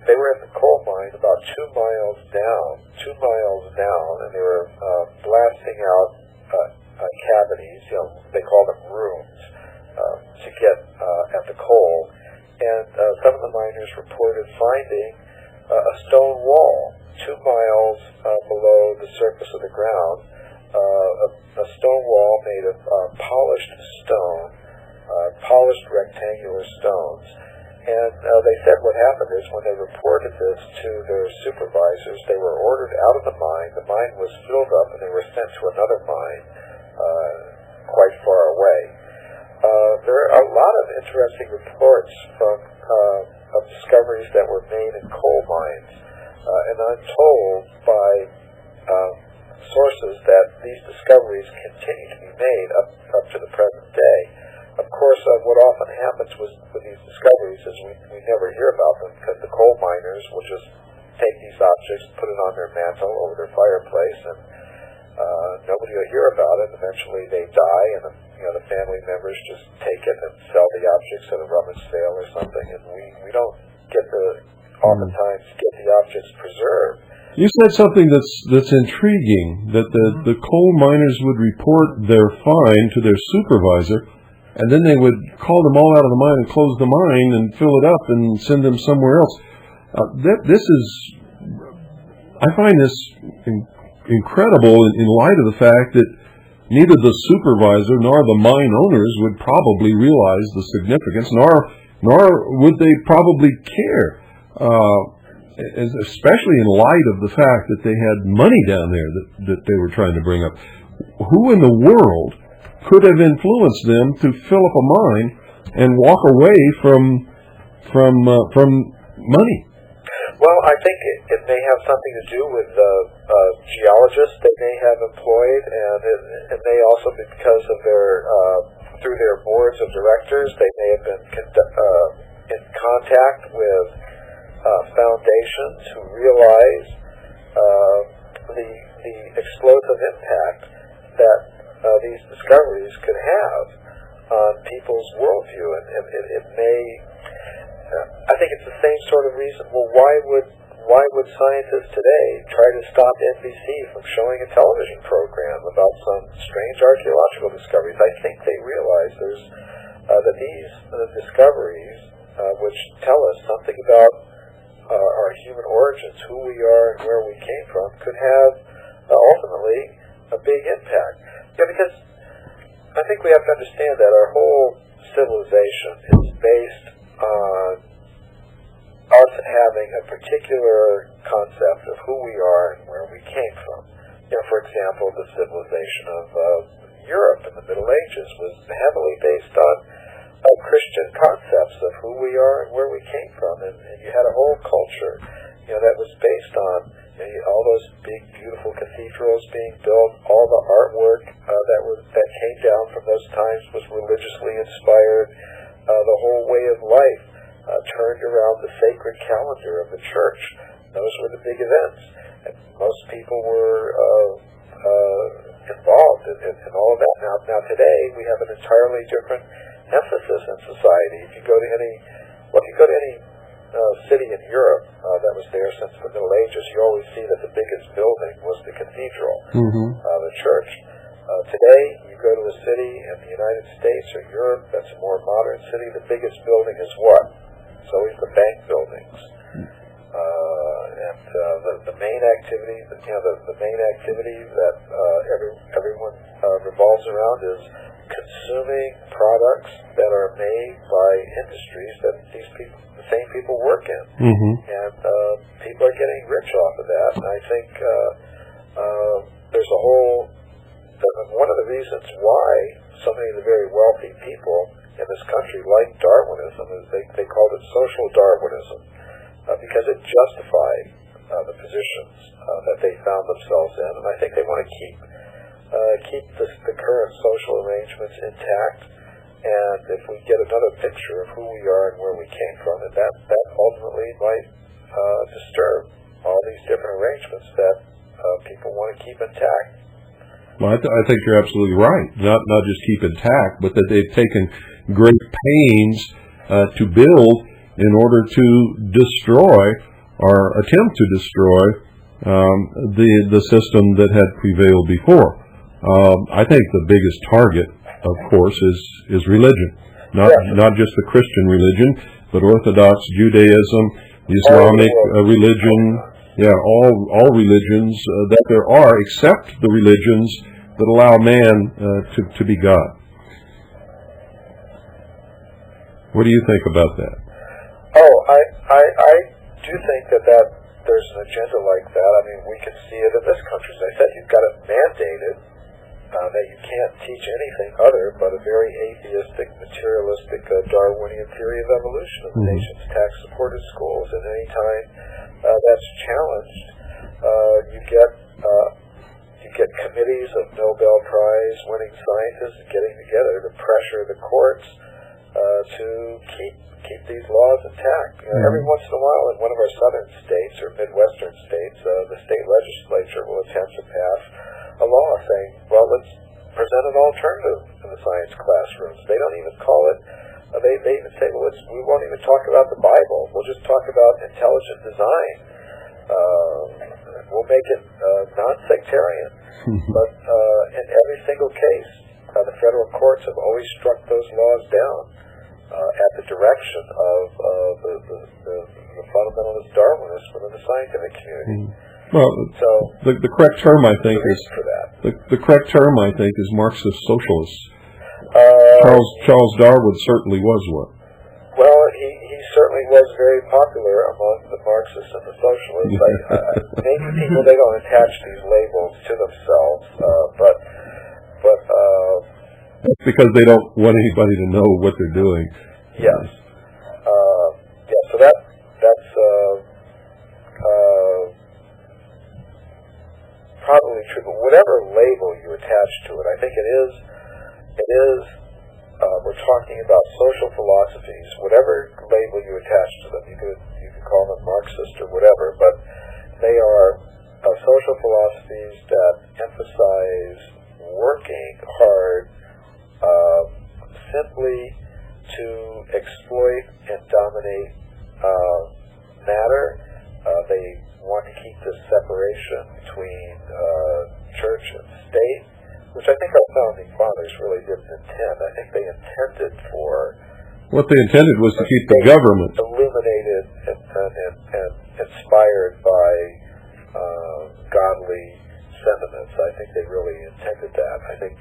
They were in the coal mine about 2 miles down, and they were blasting out cavities, they call them rooms, to get at the coal. And some of the miners reported finding a stone wall 2 miles below the surface of the ground, a stone wall made of polished stone, polished rectangular stones. And they said what happened is when they reported this to their supervisors, they were ordered out of the mine. The mine was filled up, and they were sent to another mine quite far away. There are a lot of interesting reports of discoveries that were made in coal mines, and I'm told by sources that these discoveries continue to be made up to the present day. Of course, what often happens with these discoveries is we never hear about them because the coal miners will just take these objects, put it on their mantle over their fireplace, and nobody will hear about it. Eventually they die, and the family members just take it and sell the objects at a rummage sale or something, and we don't oftentimes get the objects preserved. You said something that's intriguing, that the coal miners would report their find to their supervisor, and then they would call them all out of the mine and close the mine and fill it up and send them somewhere else. I find this incredible in light of the fact that neither the supervisor nor the mine owners would probably realize the significance, nor would they probably care, especially in light of the fact that they had money down there that they were trying to bring up. Who in the world could have influenced them to fill up a mine and walk away from money? Well, I think it may have something to do with geologists they may have employed, and it may also be because of through their boards of directors, they may have been in contact with foundations who realize the explosive impact that these discoveries could have on people's worldview, and it may. I think it's the same sort of reason. Well, why would scientists today try to stop NBC from showing a television program about some strange archaeological discoveries? I think they realize that these discoveries, which tell us something about our human origins, who we are and where we came from, could have ultimately a big impact. Yeah, because I think we have to understand that our whole civilization is based on us having a particular concept of who we are and where we came from. For example, the civilization of Europe in the Middle Ages was heavily based on Christian concepts of who we are and where we came from, and you had a whole culture, that was based on all those big, beautiful cathedrals being built. All the artwork that came down from those times was religiously inspired. The whole way of life turned around the sacred calendar of the church. Those were the big events, and most people were involved in all of that. Now today we have an entirely different emphasis in society. If you go to any city in Europe that was there since the Middle Ages, you always see that the biggest building was the cathedral, the church. Today, you go to a city in the United States or Europe that's a more modern city, the biggest building is what? It's always the bank buildings. And the main activity, the main activity that everyone revolves around is consuming products that are made by industries that the same people work in. And people are getting rich off of that. And I think there's a whole... One of the reasons why so many of the very wealthy people in this country like Darwinism is they called it social Darwinism, because it justified the positions that they found themselves in, and I think they want to keep the current social arrangements intact. And if we get another picture of who we are and where we came from, and that ultimately might disturb all these different arrangements that people want to keep intact. Well, I think you're absolutely right. Not just keep intact, but that they've taken great pains to build in order to destroy or attempt to destroy the system that had prevailed before. I think the biggest target, of course, is religion. Not just the Christian religion, but Orthodox Judaism, the Islamic religion, all religions that there are, except the religions that allow man to be God. What do you think about that? Oh, I do think that there's an agenda like that. I mean, we can see it in this country. As I said, you've got it mandated that you can't teach anything other but a very atheistic, materialistic, Darwinian theory of evolution of the nation's tax-supported schools. And any time that's challenged, you get committees of Nobel Prize-winning scientists getting together to pressure the courts to keep these laws intact. Every once in a while, in one of our southern states or midwestern states, the state legislature will attempt to pass a law saying, well, let's present an alternative in the science classrooms. They don't even call it, they even say, well, we won't even talk about the Bible. We'll just talk about intelligent design. We'll make it non-sectarian. But in every single case, the federal courts have always struck those laws down at the direction of the fundamentalist Darwinists within the scientific community. Well, so the correct term, I think, is for that. The correct term, I think, is Marxist socialists. Charles Darwin certainly was one. Well, he certainly was very popular among the Marxists and the socialists. Maybe people, they don't attach these labels to themselves, but because they don't want anybody to know what they're doing. Yes. So that's probably true. But whatever label you attach to it, I think it is. We're talking about social philosophies. Whatever label you attach to them, you could call them Marxist or whatever, but they are social philosophies that emphasize working hard simply to exploit and dominate matter. They want to keep this separation between church and state, which I think our founding fathers really didn't intend. I think they intended for... What they intended was to keep the government illuminated and inspired by godly sentiments. I think they really intended that. I think...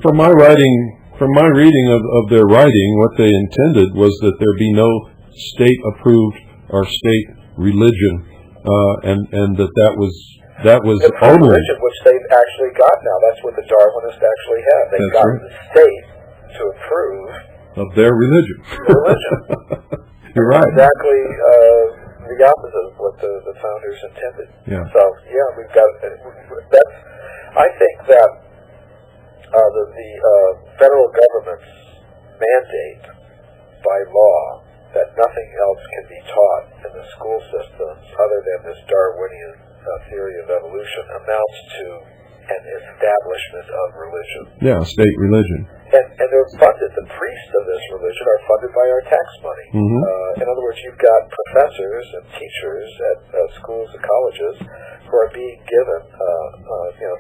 From my reading of their writing, what they intended was that there be no state-approved or state religion, and that was the only religion which they've actually got now. That's what the Darwinists actually have. They've got the state to approve of their religion. You're right. Exactly the opposite of what the founders intended. Yeah. So we've got that's. I think that the federal government's mandate by law that nothing else can be taught in the school systems other than this Darwinian theory of evolution amounts to an establishment of religion. Yeah, state religion. And they're funded. The priests of this religion are funded by our tax money. In other words, you've got professors and teachers at schools and colleges who are being given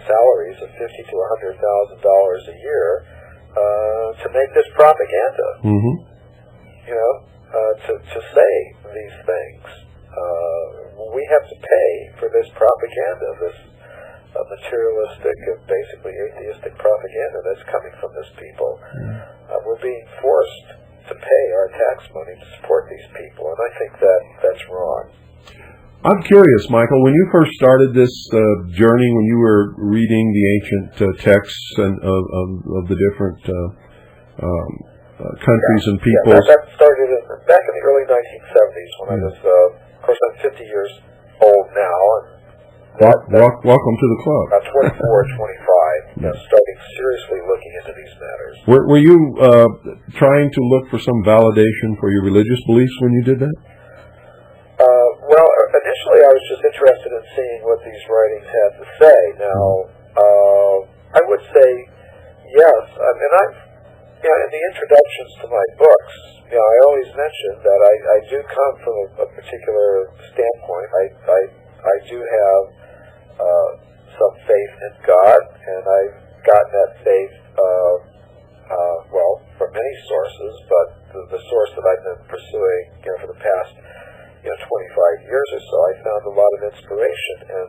salaries of $50,000 to $100,000 a year to make this propaganda. To say these things. We have to pay for this propaganda, this materialistic and basically atheistic propaganda that's coming from this people. We're being forced to pay our tax money to support these people, and I think that's wrong. I'm curious, Michael, when you first started this journey, when you were reading the ancient texts and of the different countries and peoples. Yeah, that started back in the early 1970s when I was, of course, I'm 50 years old now. And welcome to the club. 24, 25, starting seriously looking into these matters. Were you trying to look for some validation for your religious beliefs when you did that? Well, initially I was just interested in seeing what these writings had to say. Now, I would say yes. In the introductions to my books, I always mention that I do come from a particular standpoint. I do have some faith in God, and I've gotten that faith, from many sources, but the source that I've been pursuing, for the past 25 years or so, I found a lot of inspiration in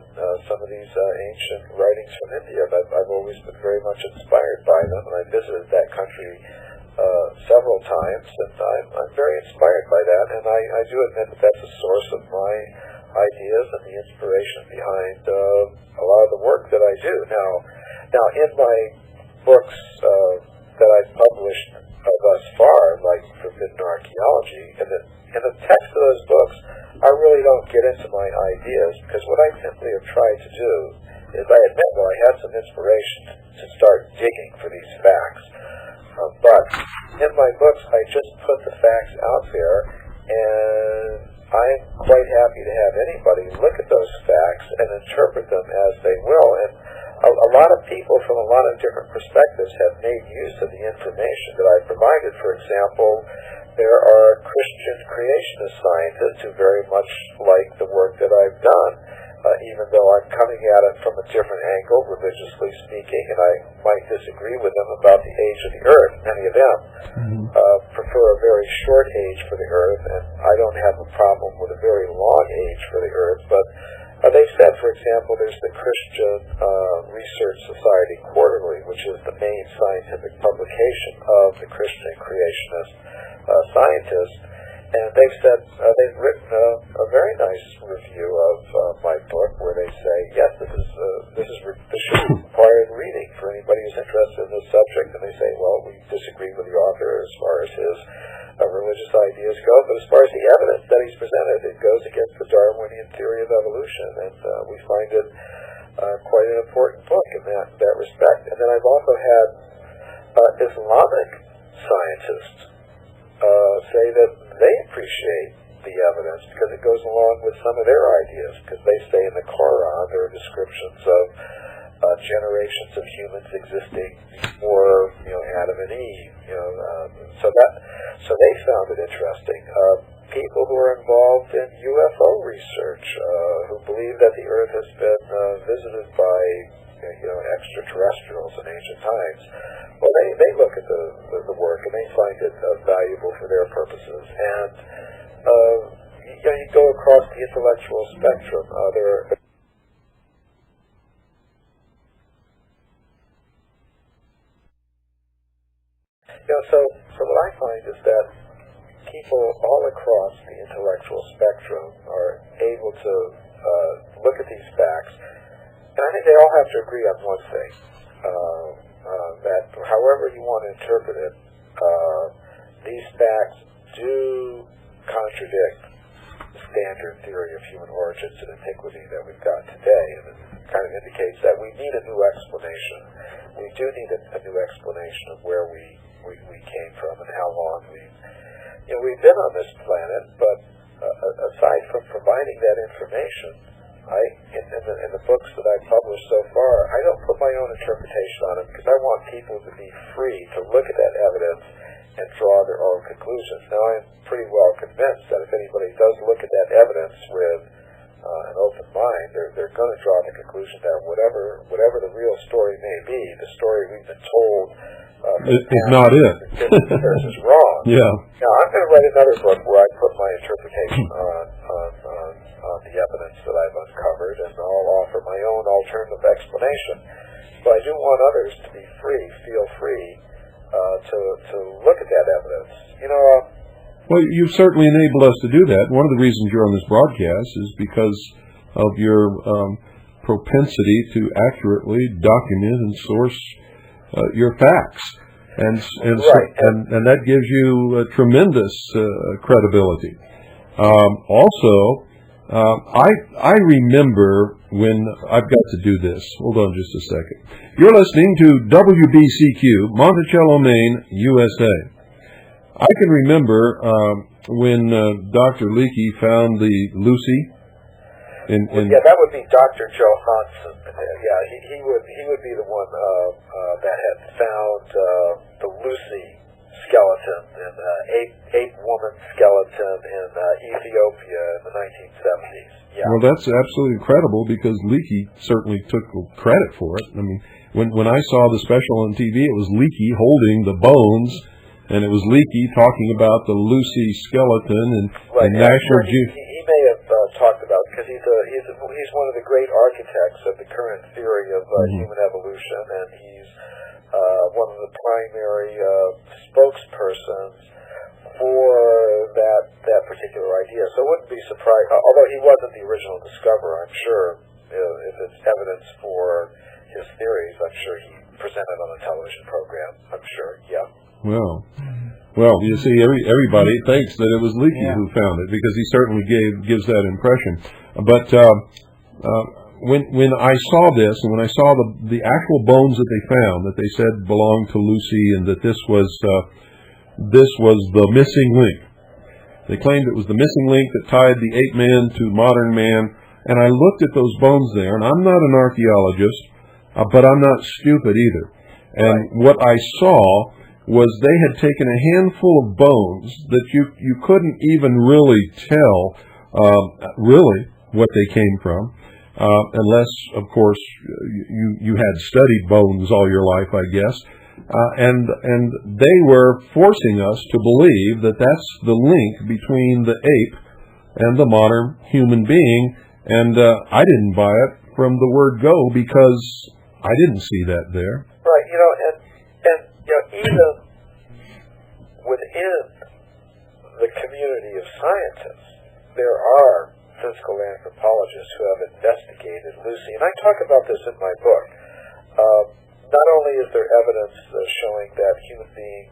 some of these ancient writings from India. I've always been very much inspired by them, and I visited that country several times, and I'm very inspired by that, and I do admit that that's a source of my ideas and the inspiration behind a lot of the work that I do. Now in my books that I've published thus far, like Forbidden Archaeology, in the text of those books, I really don't get into my ideas, because what I simply have tried to do is, I admit, I had some inspiration to start digging for these facts, but in my books I just put the facts out there, and I'm quite happy to have anybody look at those facts and interpret them as they will. And a lot of people from a lot of different perspectives have made use of the information that I provided. For example, there are Christian creationist scientists who very much like the work that I've done, even though I'm coming at it from a different angle, religiously speaking, and I might disagree with them about the age of the earth. Many of them prefer a very short age for the earth, and I don't have a problem with a very long age for the earth, but they've said, for example, there's the Christian Research Society Quarterly, which is the main scientific publication of the Christian creationist scientists, and they've said, they've written a very nice review of my book, where they say, yes, this should be required reading for anybody who's interested in this subject. And they say, well, we disagree with the author as far as his religious ideas go, but as far as the evidence that he's presented, it goes against the Darwinian theory of evolution, and we find it quite an important book in that respect. And then I've also had Islamic scientists say that they appreciate the evidence because it goes along with some of their ideas, because they say in the Quran there are descriptions of generations of humans existing before Adam and Eve. So they found it interesting. People who are involved in UFO research, who believe that the Earth has been visited by extraterrestrials in ancient times, well, they look at the work and they find it valuable for their purposes. And you go across the intellectual spectrum. So what I find is that people all across the intellectual spectrum are able to look at these facts, and I think they all have to agree on one thing, that however you want to interpret it, these facts do contradict the standard theory of human origins and antiquity that we've got today, and it kind of indicates that we need a new explanation. We do need a new explanation of where we came from and how long we've been on this planet. But aside from providing that information, in the books that I've published so far, I don't put my own interpretation on it, because I want people to be free to look at that evidence and draw their own conclusions. Now, I'm pretty well convinced that if anybody does look at that evidence with an open mind, they're going to draw the conclusion that whatever the real story may be, the story we've been told it's not it. Is wrong. Yeah. Now, I'm going to write another book where I put my interpretation on the evidence that I've uncovered, and I'll offer my own alternative explanation. But I do want others to be feel free to look at that evidence. Well, you've certainly enabled us to do that. One of the reasons you're on this broadcast is because of your propensity to accurately document and source your facts, and that gives you tremendous credibility. Also, I remember when I've got to do this. Hold on just a second. You're listening to WBCQ, Monticello, Maine, USA. I can remember when Dr. Leakey found the Lucy. That would be Dr. Johansson. He would be the one that had found the Lucy skeleton, and ape woman skeleton in Ethiopia in the 1970s. Yeah. Well, that's absolutely incredible, because Leakey certainly took credit for it. I mean, when I saw the special on TV, it was Leakey holding the bones and it was Leakey talking about the Lucy skeleton and National He may have talked about, because he's one of the great architects of the current theory of human evolution, and he's one of the primary spokespersons for that particular idea. So I wouldn't be surprised, although he wasn't the original discoverer, I'm sure, if it's evidence for his theories, I'm sure he presented on a television program. I'm sure, yeah. Well, you see, everybody thinks that it was Leakey who found it, because he certainly gives that impression. But when I saw this, and when I saw the actual bones that they found, that they said belonged to Lucy, and that this was the missing link. They claimed it was the missing link that tied the ape man to modern man. And I looked at those bones there, and I'm not an archaeologist, but I'm not stupid either. And what I saw was they had taken a handful of bones that you couldn't even really tell really what they came from, unless, of course, you had studied bones all your life, I guess. And they were forcing us to believe that that's the link between the ape and the modern human being. And I didn't buy it from the word go, because I didn't see that there. Right, and even within the community of scientists, there are physical anthropologists who have investigated Lucy. And I talk about this in my book. Not only is there evidence showing that human beings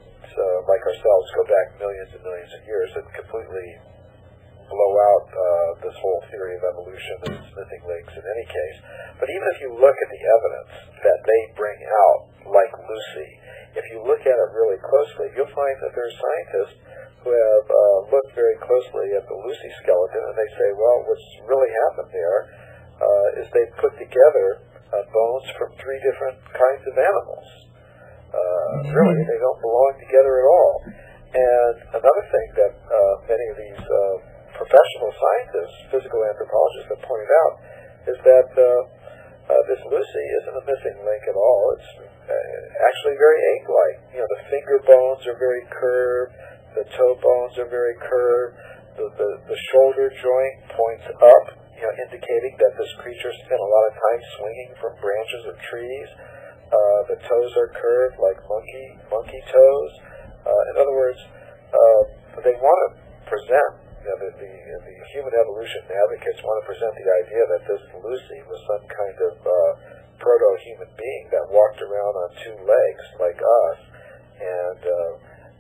like ourselves go back millions and millions of years and completely blow out this whole theory of evolution and missing links in any case, but even if you look at the evidence that they bring out, like Lucy, if you look at it really closely, you'll find that there are scientists who have looked very closely at the Lucy skeleton, and they say, well, what's really happened there is they've put together bones from 3 different kinds of animals. Really, they don't belong together at all. And another thing that many of these professional scientists, physical anthropologists, have pointed out is that this Lucy isn't a missing link at all. It's actually very ape-like. The finger bones are very curved, the toe bones are very curved, the shoulder joint points up, indicating that this creature spent a lot of time swinging from branches of trees. The toes are curved like monkey toes. In other words, they want to present, the human evolution advocates want to present the idea that this Lucy was some kind of proto-human being that walked around on 2 legs like us.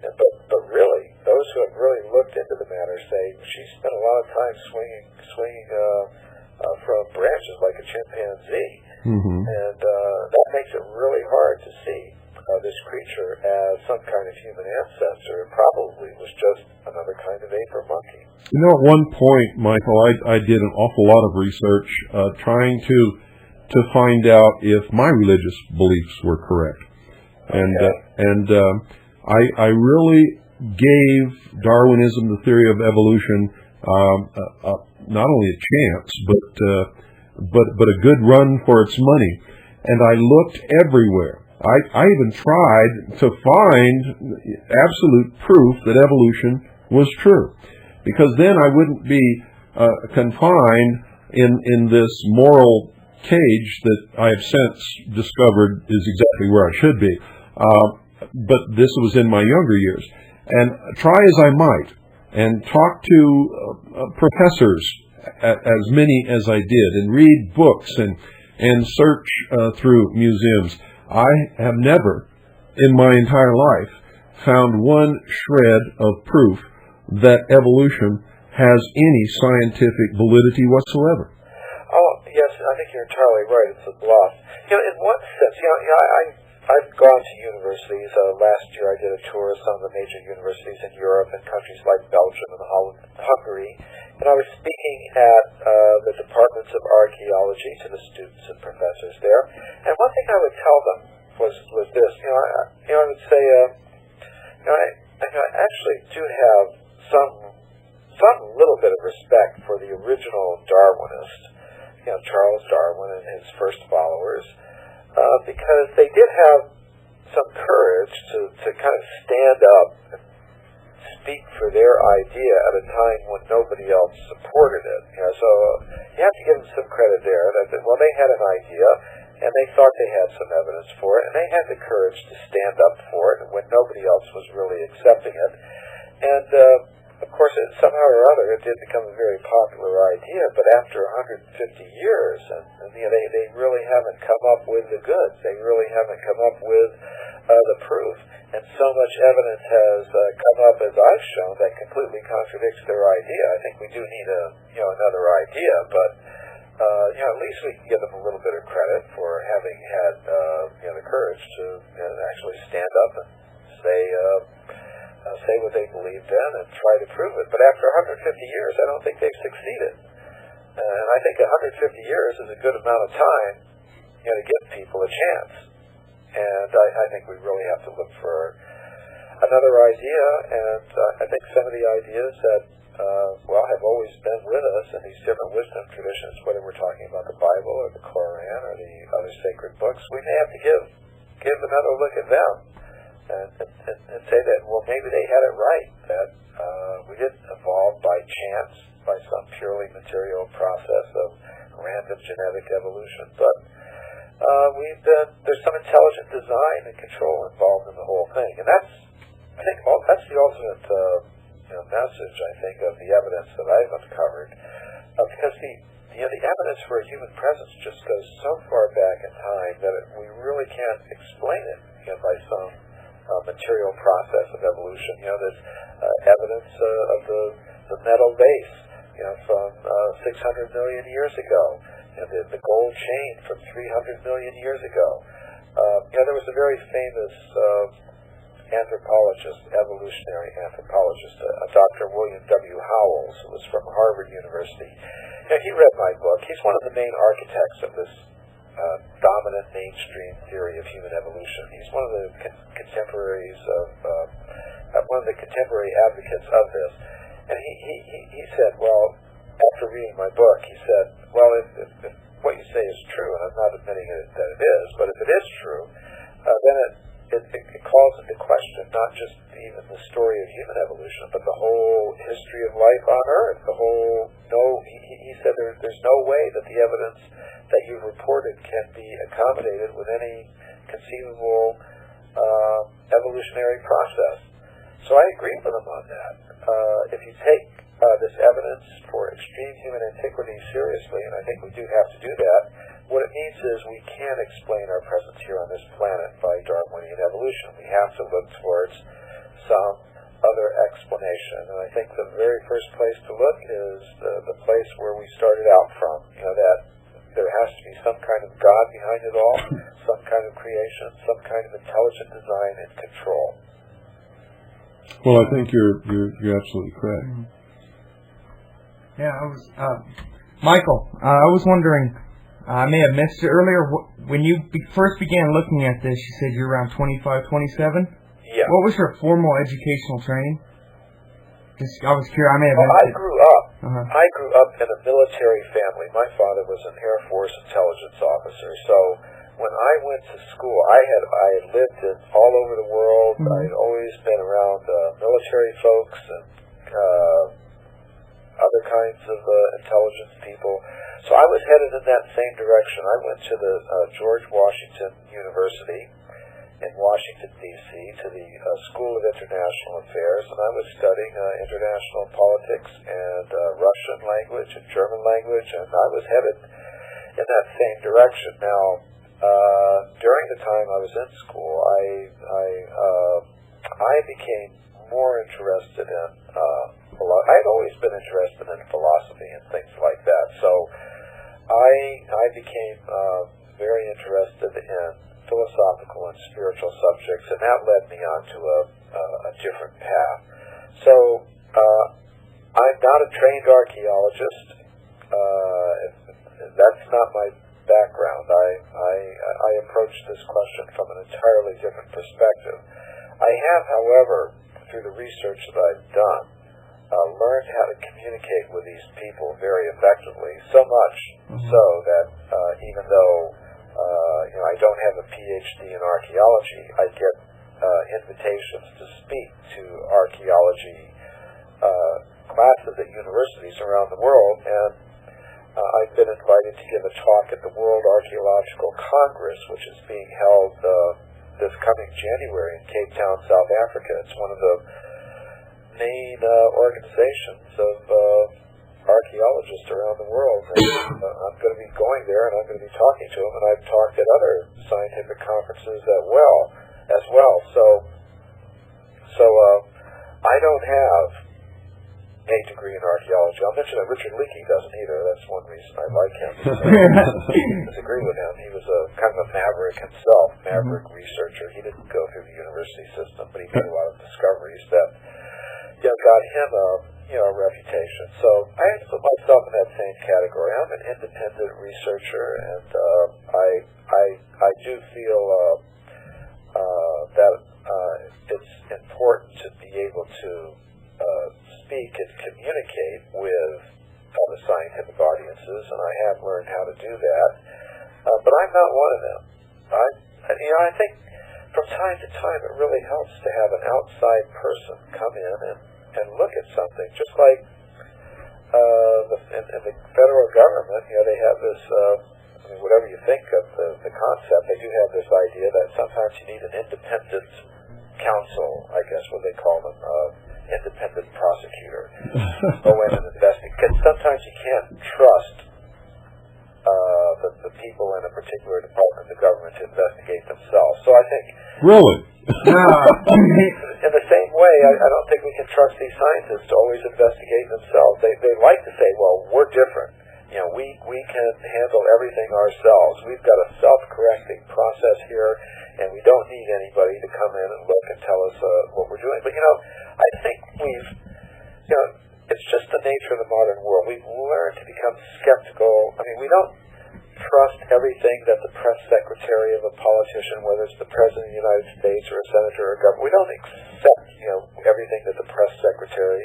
But really, those who have really looked into the matter say she spent a lot of time swinging from branches like a chimpanzee. And that makes it really hard to see this creature as some kind of human ancestor. It probably was just another kind of ape or monkey. At one point, Michael, I did an awful lot of research trying to find out if my religious beliefs were correct. And I really gave Darwinism, the theory of evolution, not only a chance, but a good run for its money. And I looked everywhere. I even tried to find absolute proof that evolution was true, because then I wouldn't be confined in this moral cage that I have since discovered is exactly where I should be. But this was in my younger years. And try as I might, and talk to professors, as many as I did, and read books and search through museums, I have never in my entire life found one shred of proof that evolution has any scientific validity whatsoever. Oh, yes, I think you're entirely right. It's a bluff. In one sense, I've gone to universities. Last year I did a tour of some of the major universities in Europe and countries like Belgium and Hungary. And I was speaking at the departments of archaeology to the students and professors there. And one thing I would tell them was this. I would say, I actually do have some little bit of respect for the original Darwinist, Charles Darwin and his first followers, because they did have some courage to kind of stand up speak for their idea at a time when nobody else supported it. So you have to give them some credit there. That well, they had an idea, and they thought they had some evidence for it, and they had the courage to stand up for it when nobody else was really accepting it. And of course, somehow or other, it did become a very popular idea. But after 150 years, and they really haven't come up with the goods. They really haven't come up with the proof. And so much evidence has come up, as I've shown, that completely contradicts their idea. I think we do need another idea, but at least we can give them a little bit of credit for having had the courage to actually stand up and say what they believed in and try to prove it. But after 150 years, I don't think they've succeeded. And I think 150 years is a good amount of time to give people a chance. And I think we really have to look for another idea. And I think some of the ideas that, have always been with us in these different wisdom traditions, whether we're talking about the Bible or the Koran or the other sacred books, we may have to give another look at them. And say that, well, maybe they had it right, that we didn't evolve by chance, by some purely material process of random genetic evolution, but there's some intelligent design and control involved in the whole thing. And that's the ultimate message, I think, of the evidence that I've uncovered, because the evidence for a human presence just goes so far back in time that we really can't explain it by some material process of evolution. There's evidence of the metal base, from 600 million years ago, the gold chain from 300 million years ago. There was a very famous evolutionary anthropologist, Dr. William W. Howells, who was from Harvard University. He read my book. He's one of the main architects of this dominant mainstream theory of human evolution. He's one of the contemporaries of one of the contemporary advocates of this. And he said, well, after reading my book, he said, well, if what you say is true, and I'm not admitting that it is, but if it is true, then it calls into question not just even the story of human evolution, but the whole history of life on Earth. He said there's no way that the evidence that you've reported can be accommodated with any conceivable evolutionary process. So I agree with him on that. If you take this evidence for extreme human antiquity seriously, and I think we do have to do that, what it means is we can't explain our presence here on this planet by Darwinian evolution. We have to look towards some other explanation. And I think the very first place to look is the place where we started out from, that there has to be some kind of God behind it all, some kind of creation, some kind of intelligent design and control. Well, I think you're absolutely correct. Yeah, Michael, I was wondering, I may have missed it earlier, when you first began looking at this, you said you're around 25, 27? Yeah. What was your formal educational training? I was curious, I may have missed it. I grew up in a military family. My father was an Air Force intelligence officer, so when I went to school, I had lived all over the world. Mm-hmm. I had always been around military folks and other kinds of intelligence people. So I was headed in that same direction. I went to the George Washington University in Washington, D.C., to the School of International Affairs, and I was studying international politics and Russian language and German language, and I was headed in that same direction. Now, during the time I was in school, I became more interested in I had always been interested in philosophy and things like that, so I became very interested in philosophical and spiritual subjects, and that led me on to a different path. So I'm not a trained archaeologist. That's not my background. I approach this question from an entirely different perspective. I have, however, through the research that I've done, learned how to communicate with these people very effectively, so much so that even though I don't have a PhD in archaeology, I get invitations to speak to archaeology classes at universities around the world, and I've been invited to give a talk at the World Archaeological Congress, which is being held this coming January in Cape Town, South Africa. It's one of the main organizations of archaeologists around the world. And, I'm going to be going there, and I'm going to be talking to them, and I've talked at other scientific conferences as well. So I don't have a degree in archaeology. I'll mention that Richard Leakey doesn't either. That's one reason I like him. I disagree with him. He was a kind of a maverick himself, maverick researcher. He didn't go through the university system, but he made a lot of discoveries that got him a reputation. So I put myself in that same category. I'm an independent researcher, and I do feel that it's important to be able to speak and communicate with the scientific audiences, and I have learned how to do that. But I'm not one of them. I think from time to time it really helps to have an outside person come in and look at something, just like in the federal government. They have this. Whatever you think of the concept, they do have this idea that sometimes you need an independent counsel, I guess what they call them, independent prosecutor, go in and investigate. Because sometimes you can't trust the people in a particular department of the government to investigate themselves. So I think... Really? In the same way, I don't think we can trust these scientists to always investigate themselves. They like to say, well, we're different. We can handle everything ourselves. We've got a self-correcting process here, and we don't need anybody to come in and look and tell us what we're doing. But, I think it's just the nature of the modern world. We've learned to become skeptical. We don't trust everything that the press secretary of a politician, whether it's the president of the United States or a senator or a governor, we don't accept, everything that the press secretary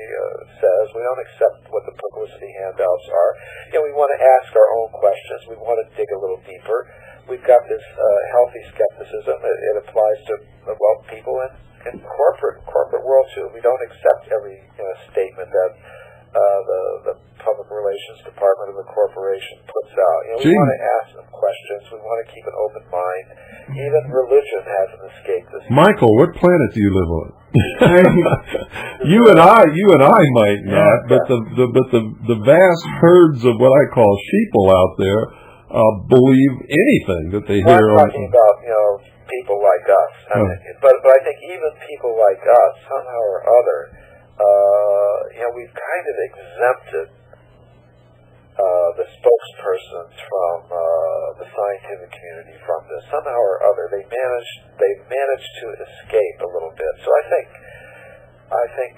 says. We don't accept what the publicity handouts are. We want to ask our own questions. We want to dig a little deeper. We've got this healthy skepticism. It applies to, people in corporate world too. We don't accept every statement that the public relations department of the corporation puts out. We want to ask them questions. We want to keep an open mind. Even religion hasn't escaped us. Michael, what planet do you live on? You and I might not, but the vast herds of what I call sheeple out there believe anything that they hear. I'm talking about people like us. But I think even people like us, somehow or other, we've kind of exempted the spokespersons from the scientific community from this. Somehow or other, they've managed to escape a little bit. So I think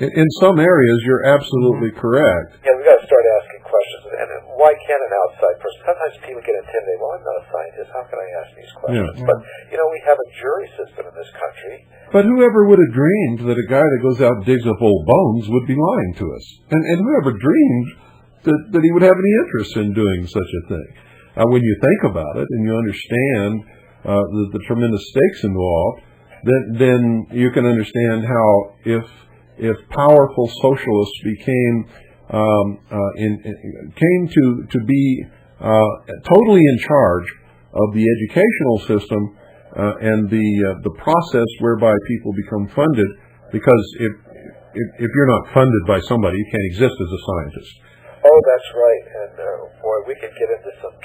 in some areas you're absolutely correct. Yeah, we've got to start asking questions. And why can't an outside person? Sometimes people get intimidated. Well, I'm not a scientist. How can I ask these questions? Yeah. But we have a jury system in this country. But whoever would have dreamed that a guy that goes out and digs up old bones would be lying to us? And whoever dreamed that he would have any interest in doing such a thing? When you think about it and you understand the tremendous stakes involved, then you can understand how if powerful socialists came to be totally in charge of the educational system and the process whereby people become funded, because if you're not funded by somebody, you can't exist as a scientist. Oh, that's right. And boy, we could get into some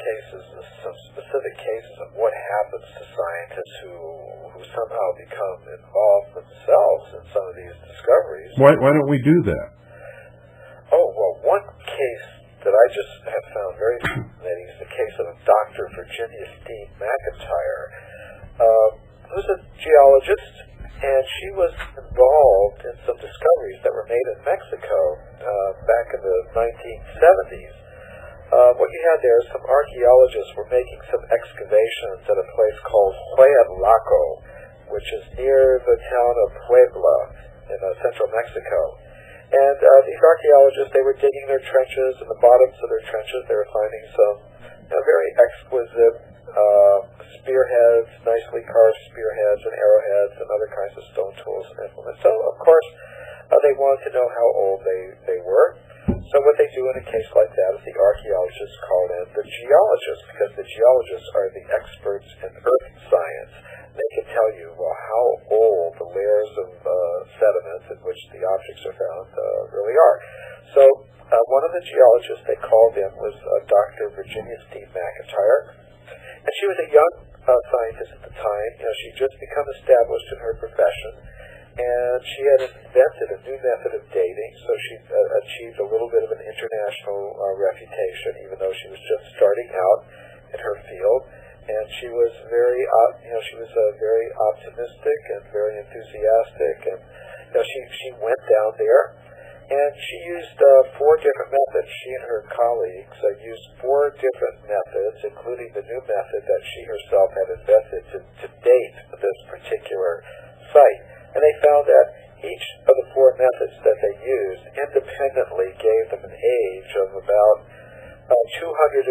specific cases of what happens to scientists who somehow become involved themselves in some of these discoveries. Why don't we do that? Oh, well, one case that I just have found very fascinating is the case of a Dr. Virginia Steen Mcintyre, who's a geologist, and she was involved in some discoveries that were made in Mexico back in the 1970s. What you had there is some archaeologists were making some excavations at a place called Hueyatlaco, which is near the town of Puebla in central Mexico. And these archaeologists, they were digging their trenches, and the bottoms of their trenches, they were finding some very exquisite spearheads, nicely carved spearheads and arrowheads and other kinds of stone tools and implements. So, of course, they wanted to know how old they were. So what they do in a case like that is the archaeologists call in the geologists, because the geologists are the experts in earth science. They can tell you, well, how old the layers of sediments in which the objects are found really are. So one of the geologists they called in was Dr. Virginia Steve Mcintyre, and she was a young scientist at the time. You know, she'd just become established in her profession, and she had invented a new method of dating, so she achieved a little bit of an international reputation, even though she was just starting out in her field. And she was very, very optimistic and very enthusiastic. And she went down there, and she used 4 different methods. She and her colleagues used 4 different methods, including the new method that she herself had invented to date this particular site. And they found that each of the 4 methods that they used independently gave them an age of about 250,000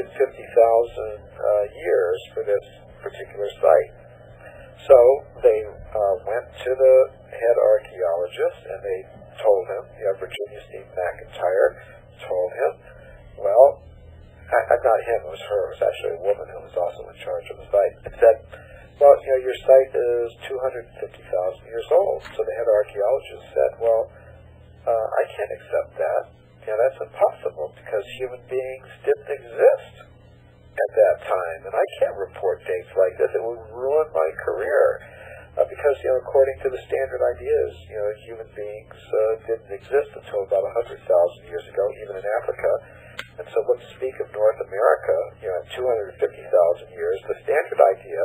years for this particular site. So they went to the head archaeologist, and they told him, Virginia Steve Mcintyre told him, well, not him, it was her, it was actually a woman who was also in charge of the site, and said, well, your site is 250,000 years old. So the head archaeologist said, well, I can't accept that. That's impossible, because human beings didn't exist at that time, and I can't report dates like this. It would ruin my career, because, according to the standard ideas, human beings didn't exist until about 100,000 years ago, even in Africa. And so let's speak of North America, at 250,000 years. The standard idea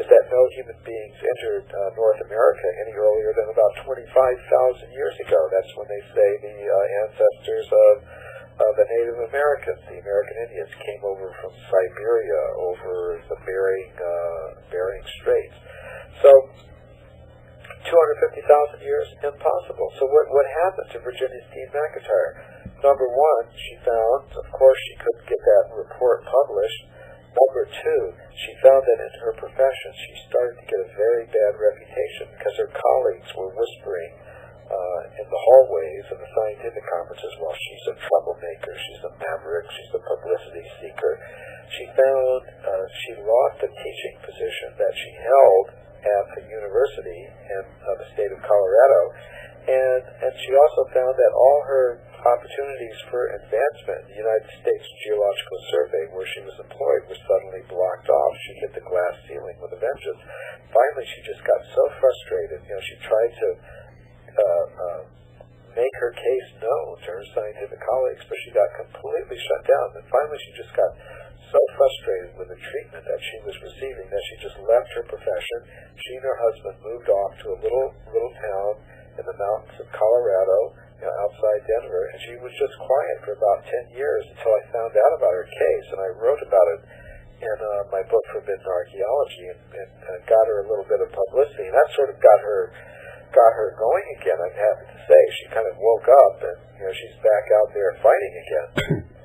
is that no human beings entered North America any earlier than about 25,000 years ago. That's when they say the ancestors of the Native Americans, the American Indians, came over from Siberia, over the Bering Straits. So 250,000 years, impossible. So what happened to Virginia Steve Mcintyre? Number 1, she found, of course, she couldn't get that report published. Number 2, she found that in her profession she started to get a very bad reputation, because her colleagues were whispering in the hallways of the scientific conferences, well, she's a troublemaker, she's a maverick, she's a publicity seeker. She found she lost a teaching position that she held at a university in the state of Colorado, and she also found that all her opportunities for advancement in the United States Geological Survey, where she was employed, were suddenly blocked off. She hit the glass ceiling with a vengeance. Finally, she just got so frustrated. She tried to make her case known to her scientific colleagues, but she got completely shut down. And finally, she just got so frustrated with the treatment that she was receiving that she just left her profession. She and her husband moved off to a little town in the mountains of Colorado, outside Denver, and she was just quiet for about 10 years until I found out about her case, and I wrote about it in my book Forbidden Archaeology, and got her a little bit of publicity, and that sort of got her going again. I'm happy to say she kind of woke up, and she's back out there fighting again.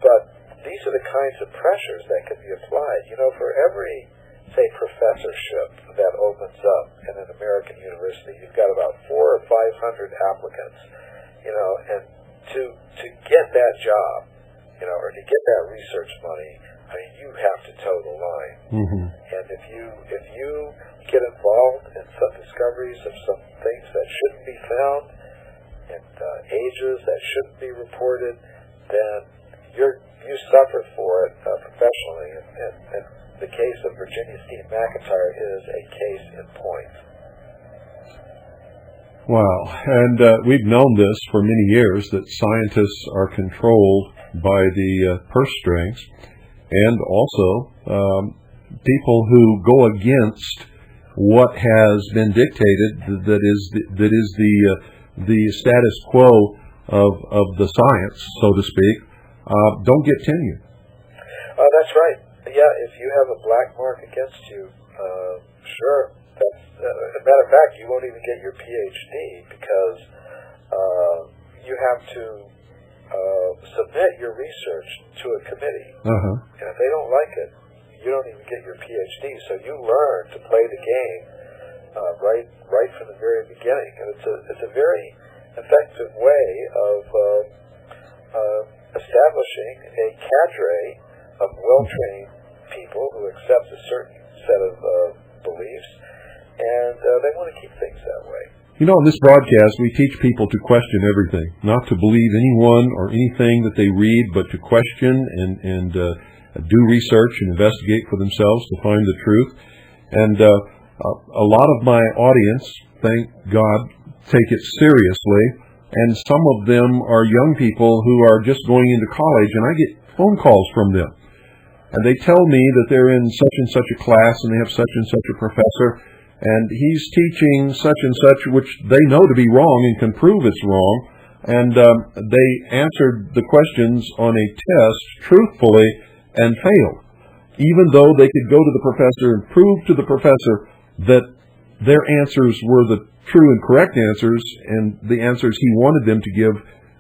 But these are the kinds of pressures that can be applied. For every, say, professorship that opens up in an American university, you've got about 400 or 500 applicants. And to get that job, or to get that research money, I mean, you have to toe the line. Mm-hmm. And if you get involved in some discoveries of some things that shouldn't be found, and ages that shouldn't be reported, then you suffer for it professionally. And the case of Virginia Steve Mcintyre is a case in point. Wow. And we've known this for many years, that scientists are controlled by the purse strings, and also people who go against what has been dictated, that is the status quo of the science, so to speak, don't get tenure. That's right. Yeah, if you have a black mark against you, sure. As a matter of fact, you won't even get your PhD, because you have to submit your research to a committee. Uh-huh. And if they don't like it, you don't even get your PhD. So you learn to play the game right from the very beginning, and it's a very effective way of establishing a cadre of well-trained people who accept a certain set of beliefs, and they want to keep things that way. You know, in this broadcast, we teach people to question everything, not to believe anyone or anything that they read, but to question and do research and investigate for themselves to find the truth. And a lot of my audience, thank God, take it seriously, and some of them are young people who are just going into college, and I get phone calls from them. And they tell me that they're in such and such a class, and they have such and such a professor, and he's teaching such and such, which they know to be wrong and can prove it's wrong. And they answered the questions on a test truthfully and failed, even though they could go to the professor and prove to the professor that their answers were the true and correct answers, and the answers he wanted them to give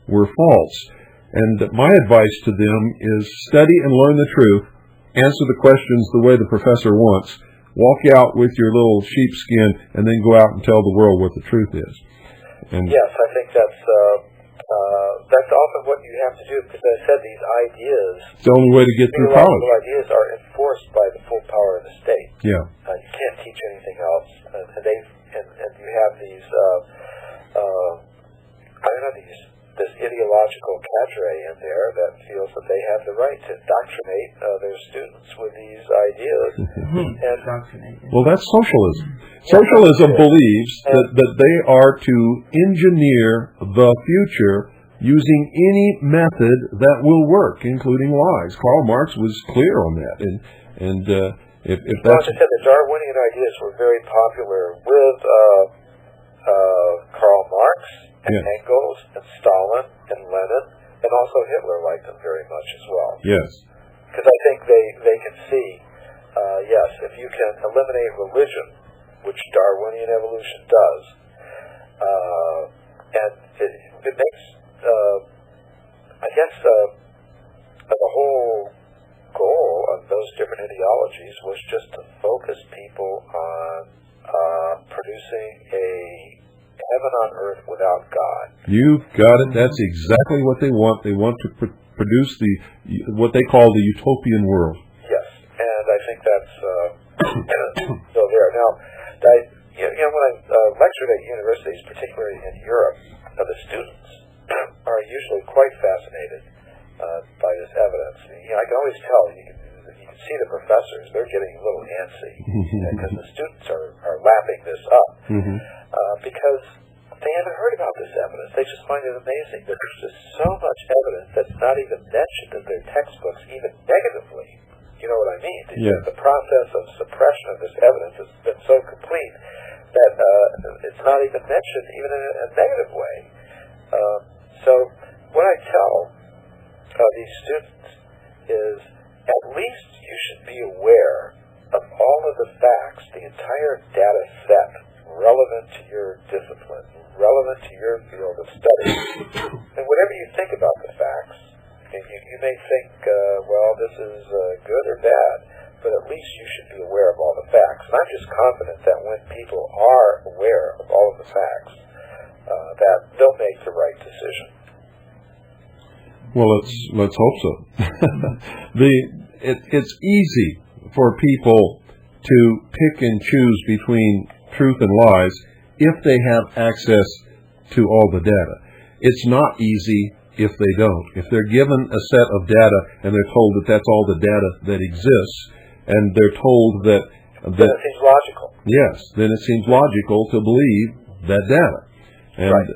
were false. And my advice to them is study and learn the truth, answer the questions the way the professor wants, walk out with your little sheepskin, and then go out and tell the world what the truth is. And yes, I think that's often what you have to do, because as I said, these ideas, it's the only way to get through college. Ideas are enforced by the full power of the state. Yeah. You can't teach anything else, and you have these this ideological cadre in there that feels that they have the right to indoctrinate their students with these ideas. Well, that's socialism. Socialism believes that they are to engineer the future using any method that will work, including lies. Karl Marx was clear on that, and if that's... As I said, the Darwinian ideas were very popular with Karl Marx and Engels and Stalin and Lenin, and also Hitler liked them very much as well. Yes. Because I think they can see, yes, if you can eliminate religion, which Darwinian evolution does, and it makes, I guess, the whole goal of those different ideologies was just to focus people on producing a heaven on earth without God. You've got it. That's exactly what they want. They want to produce what they call the utopian world. Yes, and I think that's still there. Now, when I lectured at universities, particularly in Europe, the students are usually quite fascinated by this evidence. I can always tell, you can see the professors, they're getting a little antsy because the students are lapping this up because they haven't heard about this evidence. They just find it amazing that there's just so much evidence that's not even mentioned in their textbooks, even negatively. You know what I mean? Yes. The process of suppression of this evidence has been so complete that it's not even mentioned even in a negative way. So what I tell these students is at least you should be aware of all of the facts, the entire data set relevant to your discipline, relevant to your field of study. And whatever you think about the facts, you may think, well, this is good or bad, but at least you should be aware of all the facts. And I'm just confident that when people are aware of all of the facts, that they'll make the right decision. Well, let's hope so. It's easy for people to pick and choose between truth and lies if they have access to all the data. It's not easy if they don't. If they're given a set of data and they're told that that's all the data that exists, and they're told that it seems logical. Yes, then it seems logical to believe that data.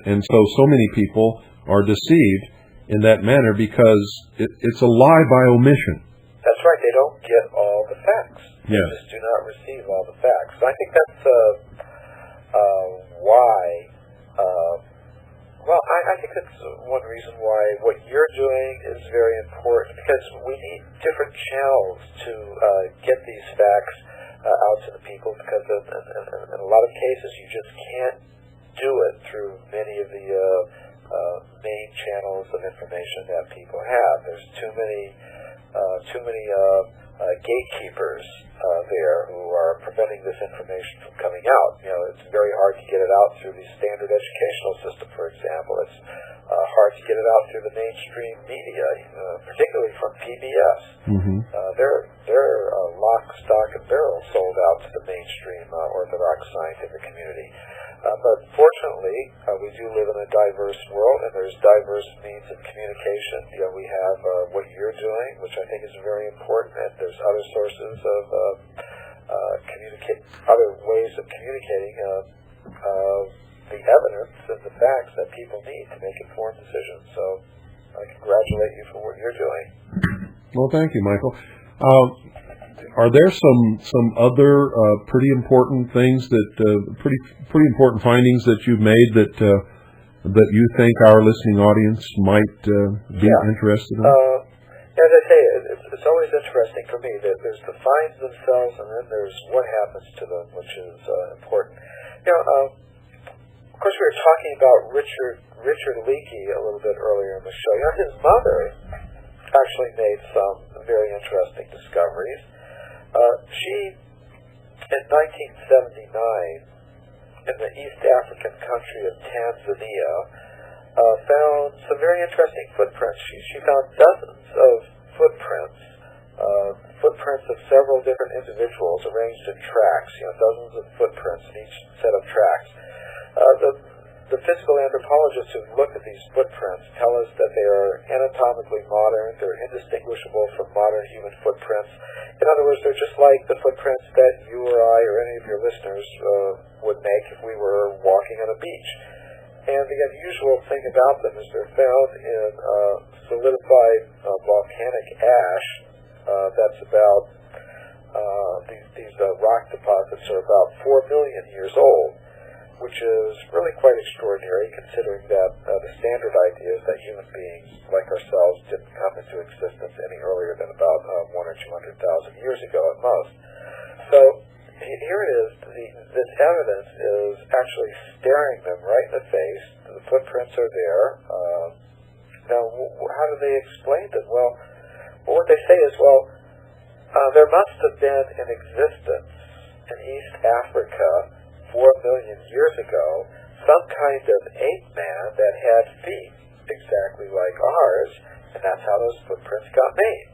And so many people are deceived in that manner because it's a lie by omission. That's right. They don't get all the facts. Yes. They just do not receive all the facts. And I think that's why. I think that's one reason why what you're doing is very important, because we need different channels to get these facts out to the people, because in a lot of cases you just can't do it through many of the main channels of information that people have. There's too many too many gatekeepers there who are preventing this information from coming out. It's very hard to get it out through the standard educational system, for example. It's hard to get it out through the mainstream media, particularly from PBS. Mm-hmm. They're lock, stock, and barrel sold out to the mainstream Orthodox scientific community. But fortunately, we do live in a diverse world, and there's diverse means of communication. We have what you're doing, which I think is very important, and there's other sources of other ways of communicating the evidence and the facts that people need to make informed decisions. So I congratulate you for what you're doing. Well, thank you, Michael. Are there some other pretty important things that pretty important findings that you've made that you think our listening audience might be interested in? As I say, it's always interesting for me that there's the finds themselves, and then there's what happens to them, which is important. Of course, we were talking about Richard Leakey a little bit earlier in the show. His mother actually made some very interesting discoveries. She, in 1979, in the East African country of Tanzania, found some very interesting footprints. She found dozens of footprints of several different individuals arranged in tracks, dozens of footprints in each set of tracks. The physical anthropologists who've looked at these footprints tell us that they are anatomically modern, they're indistinguishable from modern human footprints. In other words, they're just like the footprints that you or I or any of your listeners would make if we were walking on a beach. And the unusual thing about them is they're found in solidified volcanic ash. That's about, these rock deposits are about 4 million years old, which is really quite extraordinary considering that the standard idea is that human beings like ourselves didn't come into existence any earlier than about 100,000 or 200,000 years ago at most. So here it is, this evidence is actually staring them right in the face. The footprints are there. Now, how do they explain them? Well, what they say is, there must have been an existence in East Africa 4 million years ago, some kind of ape man that had feet exactly like ours, and that's how those footprints got made.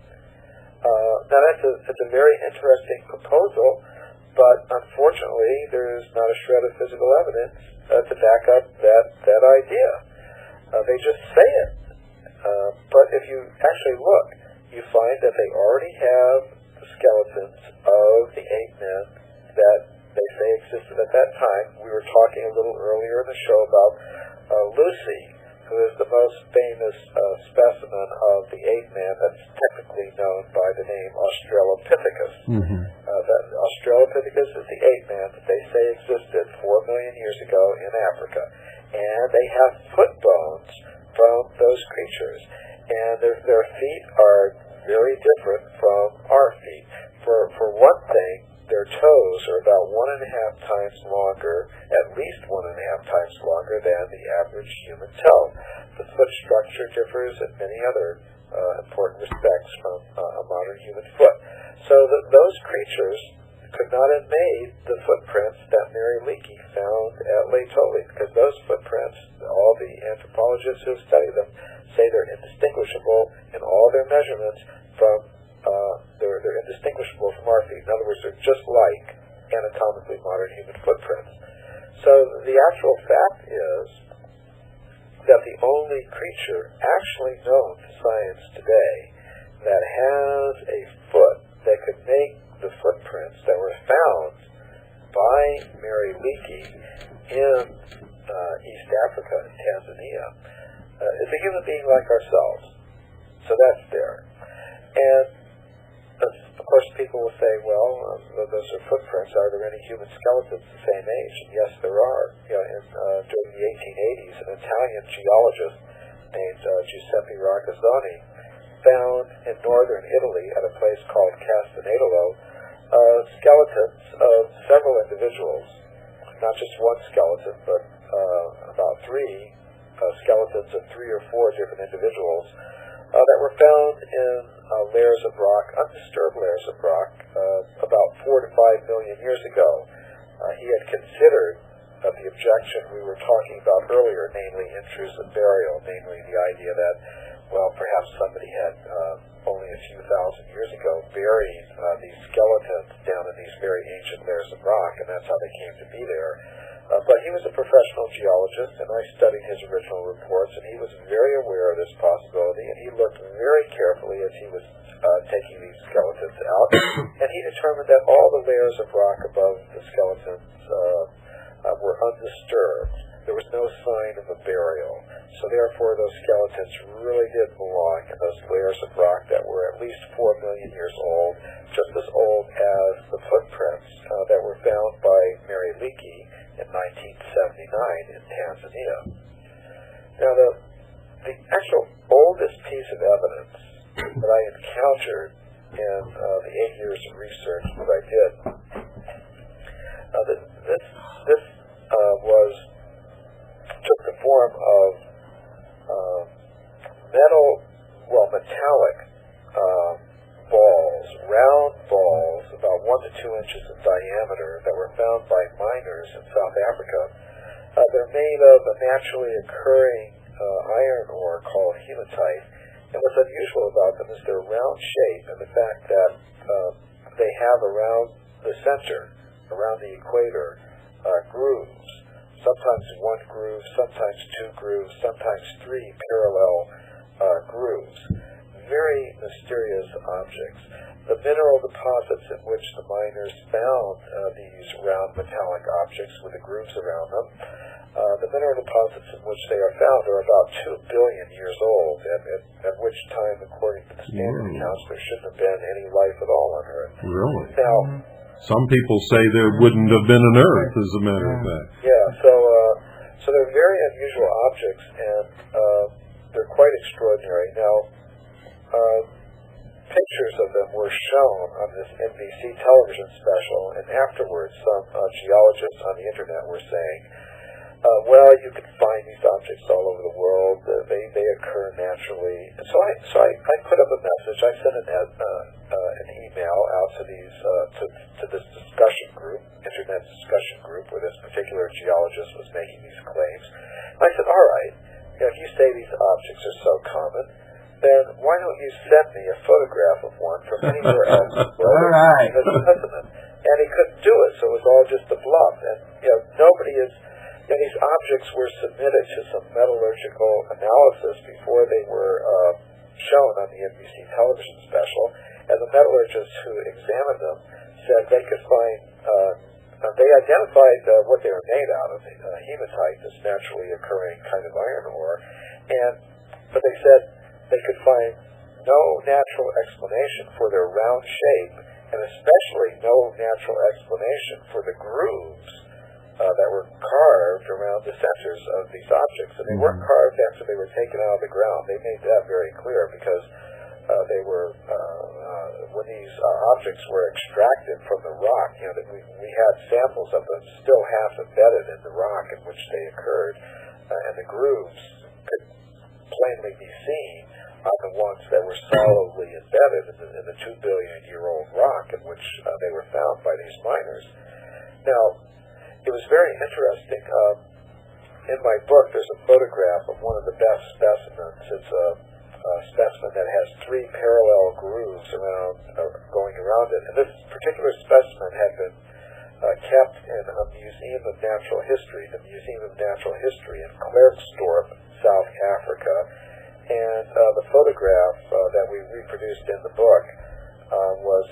Now that's a very interesting proposal, but unfortunately there's not a shred of physical evidence to back up that idea. They just say it. But if you actually look, you find that they already have the skeletons of the ape men that they say existed at that time. We were talking a little earlier in the show about Lucy, who is the most famous specimen of the ape man that's technically known by the name Australopithecus. Mm-hmm. That Australopithecus is the ape man that they say existed 4 million years ago in Africa. And they have foot bones from those creatures. And their feet are very different from our feet. For one thing, their toes are about 1.5 times longer, at least 1.5 times longer than the average human toe. The foot structure differs in many other important respects from a modern human foot. So those creatures could not have made the footprints that Mary Leakey found at Lake Tolly, because those footprints, all the anthropologists who study them, say they're indistinguishable in all their measurements from they're indistinguishable from our feet. In other words, they're just like anatomically modern human footprints. So the actual fact is that the only creature actually known to science today that has a foot that could make the footprints that were found by Mary Leakey in East Africa and Tanzania is a human being like ourselves. So that's there. And of course, people will say, well, those are footprints. Are there any human skeletons the same age? And yes, there are. During the 1880s, an Italian geologist named Giuseppe Ragazzoni found in northern Italy at a place called Castanedolo skeletons of several individuals, not just one skeleton, but about 3 skeletons of 3 or 4 different individuals. that were found in layers of rock, undisturbed layers of rock, about 4 to 5 million years ago. He had considered the objection we were talking about earlier, namely intrusive burial, namely the idea that, well, perhaps somebody had only a few thousand years ago buried these skeletons down in these very ancient layers of rock, and that's how they came to be there. But he was a professional geologist, and I studied his original reports, and he was very aware of this possibility, and he looked very carefully as he was taking these skeletons out, and he determined that all the layers of rock above the skeletons were undisturbed. There was no sign of a burial. So therefore, those skeletons really did belong in those layers of rock that were at least 4 million years old, just as old as the footprints that were found by Mary Leakey in 1979 in Tanzania. Now, the actual oldest piece of evidence that I encountered in the 8 years of research that I did, this took the form of metallic balls, round balls, about 1 to 2 inches in diameter, that were found by miners in South Africa. They're made of a naturally occurring iron ore called hematite, and what's unusual about them is their round shape and the fact that they have around the center, around the equator, grooves. Sometimes 1 groove, sometimes 2 grooves, sometimes 3 parallel grooves. Very mysterious objects. The mineral deposits in which the miners found these round metallic objects with the grooves around them, the mineral deposits in which they are found are about 2 billion years old, at which time, according to the standard accounts, there shouldn't have been any life at all on Earth. Really? Now, some people say there wouldn't have been an Earth, as a matter of fact. Yeah, so they're very unusual objects, and they're quite extraordinary. Now, pictures of them were shown on this NBC television special, and afterwards some geologists on the internet were saying, well, you can find these objects all over the world. They occur naturally. And so I put up a message. I sent an email out to these to this discussion group, internet discussion group, where this particular geologist was making these claims. And I said, all right, if you say these objects are so common, then why don't you send me a photograph of one from anywhere else in the world? All right. And he couldn't do it, so it was all just a bluff. And nobody is. These objects were submitted to some metallurgical analysis before they were shown on the NBC television special, and the metallurgists who examined them said they could find, they identified what they were made out of, hematite, this naturally occurring kind of iron ore, but they said they could find no natural explanation for their round shape, and especially no natural explanation for the grooves that were carved around the centers of these objects. And they weren't carved after they were taken out of the ground. They made that very clear, because they were, when these objects were extracted from the rock, we had samples of them still half embedded in the rock in which they occurred, and the grooves could plainly be seen on the ones that were solidly embedded in the 2 billion year old rock in which they were found by these miners. Now, it was very interesting. In my book, there's a photograph of one of the best specimens. It's a specimen that has 3 parallel grooves going around it. And this particular specimen had been kept in a Museum of Natural History, the Museum of Natural History in Klerksdorp, South Africa. And the photograph that we reproduced in the book was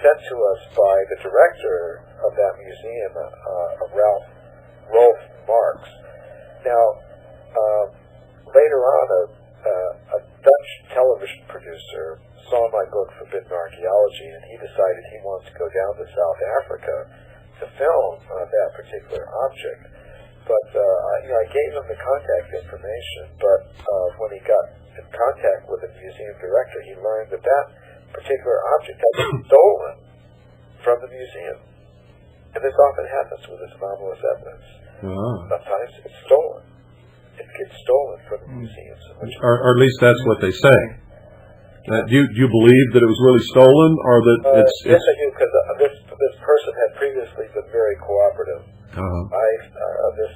sent to us by the director of that museum, Rolf Marx. Now, later on, a Dutch television producer saw my book, Forbidden Archaeology, and he decided he wants to go down to South Africa to film that particular object. But I gave him the contact information, but when he got in contact with the museum director, he learned that that particular object had been stolen from the museum. And this often happens with this anomalous evidence. Sometimes it's stolen. In get stolen from the museums. Or at least that's what they say. Do you believe that it was really stolen, or that it's... Yes, I do, because this person had previously been very cooperative. This